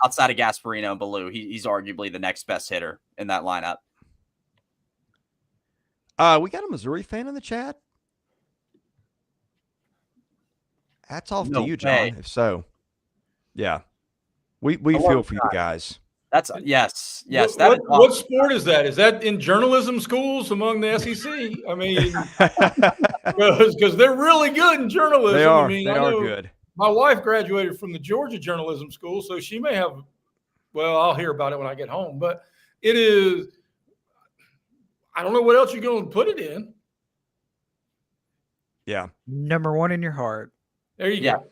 S2: outside of Gasparino and Ballou, he's arguably the next best hitter in that lineup.
S1: We got a Missouri fan in the chat. Hats off to you, John. If so, yeah, we feel for you guys.
S2: That's yes.
S3: What sport is that? Is that in journalism schools among the SEC? I mean, because they're really good in journalism.
S1: They are.
S3: I mean,
S1: they are good.
S3: My wife graduated from the Georgia Journalism School, so she may have. Well, I'll hear about it when I get home. But it is. I don't know what else you're going to put it in.
S1: Yeah.
S4: Number 1 in your heart.
S3: There you go.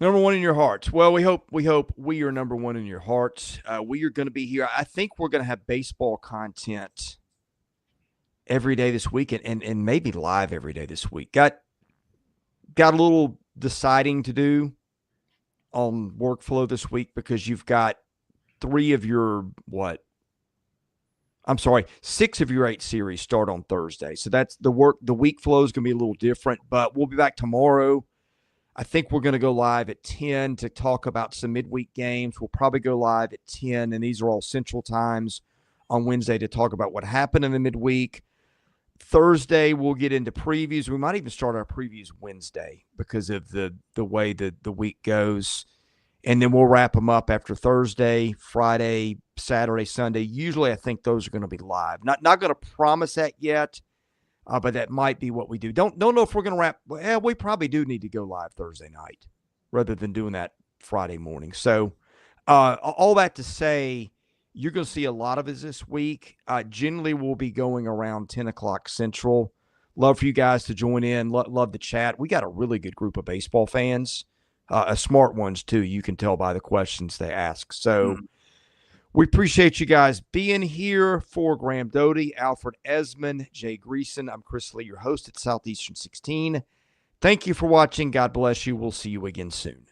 S1: Number 1 in your hearts. Well, we hope we are number 1 in your hearts. We are going to be here. I think we're going to have baseball content every day this week and maybe live every day this week. Got a little deciding to do on workflow this week because you've got 6 of your 8 series start on Thursday. So that's the week flow is going to be a little different, but we'll be back tomorrow. I think we're going to go live at 10 to talk about some midweek games. We'll probably go live at 10, and these are all central times on Wednesday to talk about what happened in the midweek. Thursday, we'll get into previews. We might even start our previews Wednesday because of the way the week goes. And then we'll wrap them up after Thursday, Friday, Saturday, Sunday. Usually I think those are going to be live. Not going to promise that yet, but that might be what we do. Don't know if we're going to wrap. Well, we probably do need to go live Thursday night rather than doing that Friday morning. So all that to say, you're going to see a lot of us this week. Generally, we'll be going around 10 o'clock Central. Love for you guys to join in. Love the chat. We got a really good group of baseball fans. Smart ones, too. You can tell by the questions they ask. So we appreciate you guys being here. For Graham Doty, Alfred Esmond, Jay Greason, I'm Chris Lee, your host at Southeastern 16. Thank you for watching. God bless you. We'll see you again soon.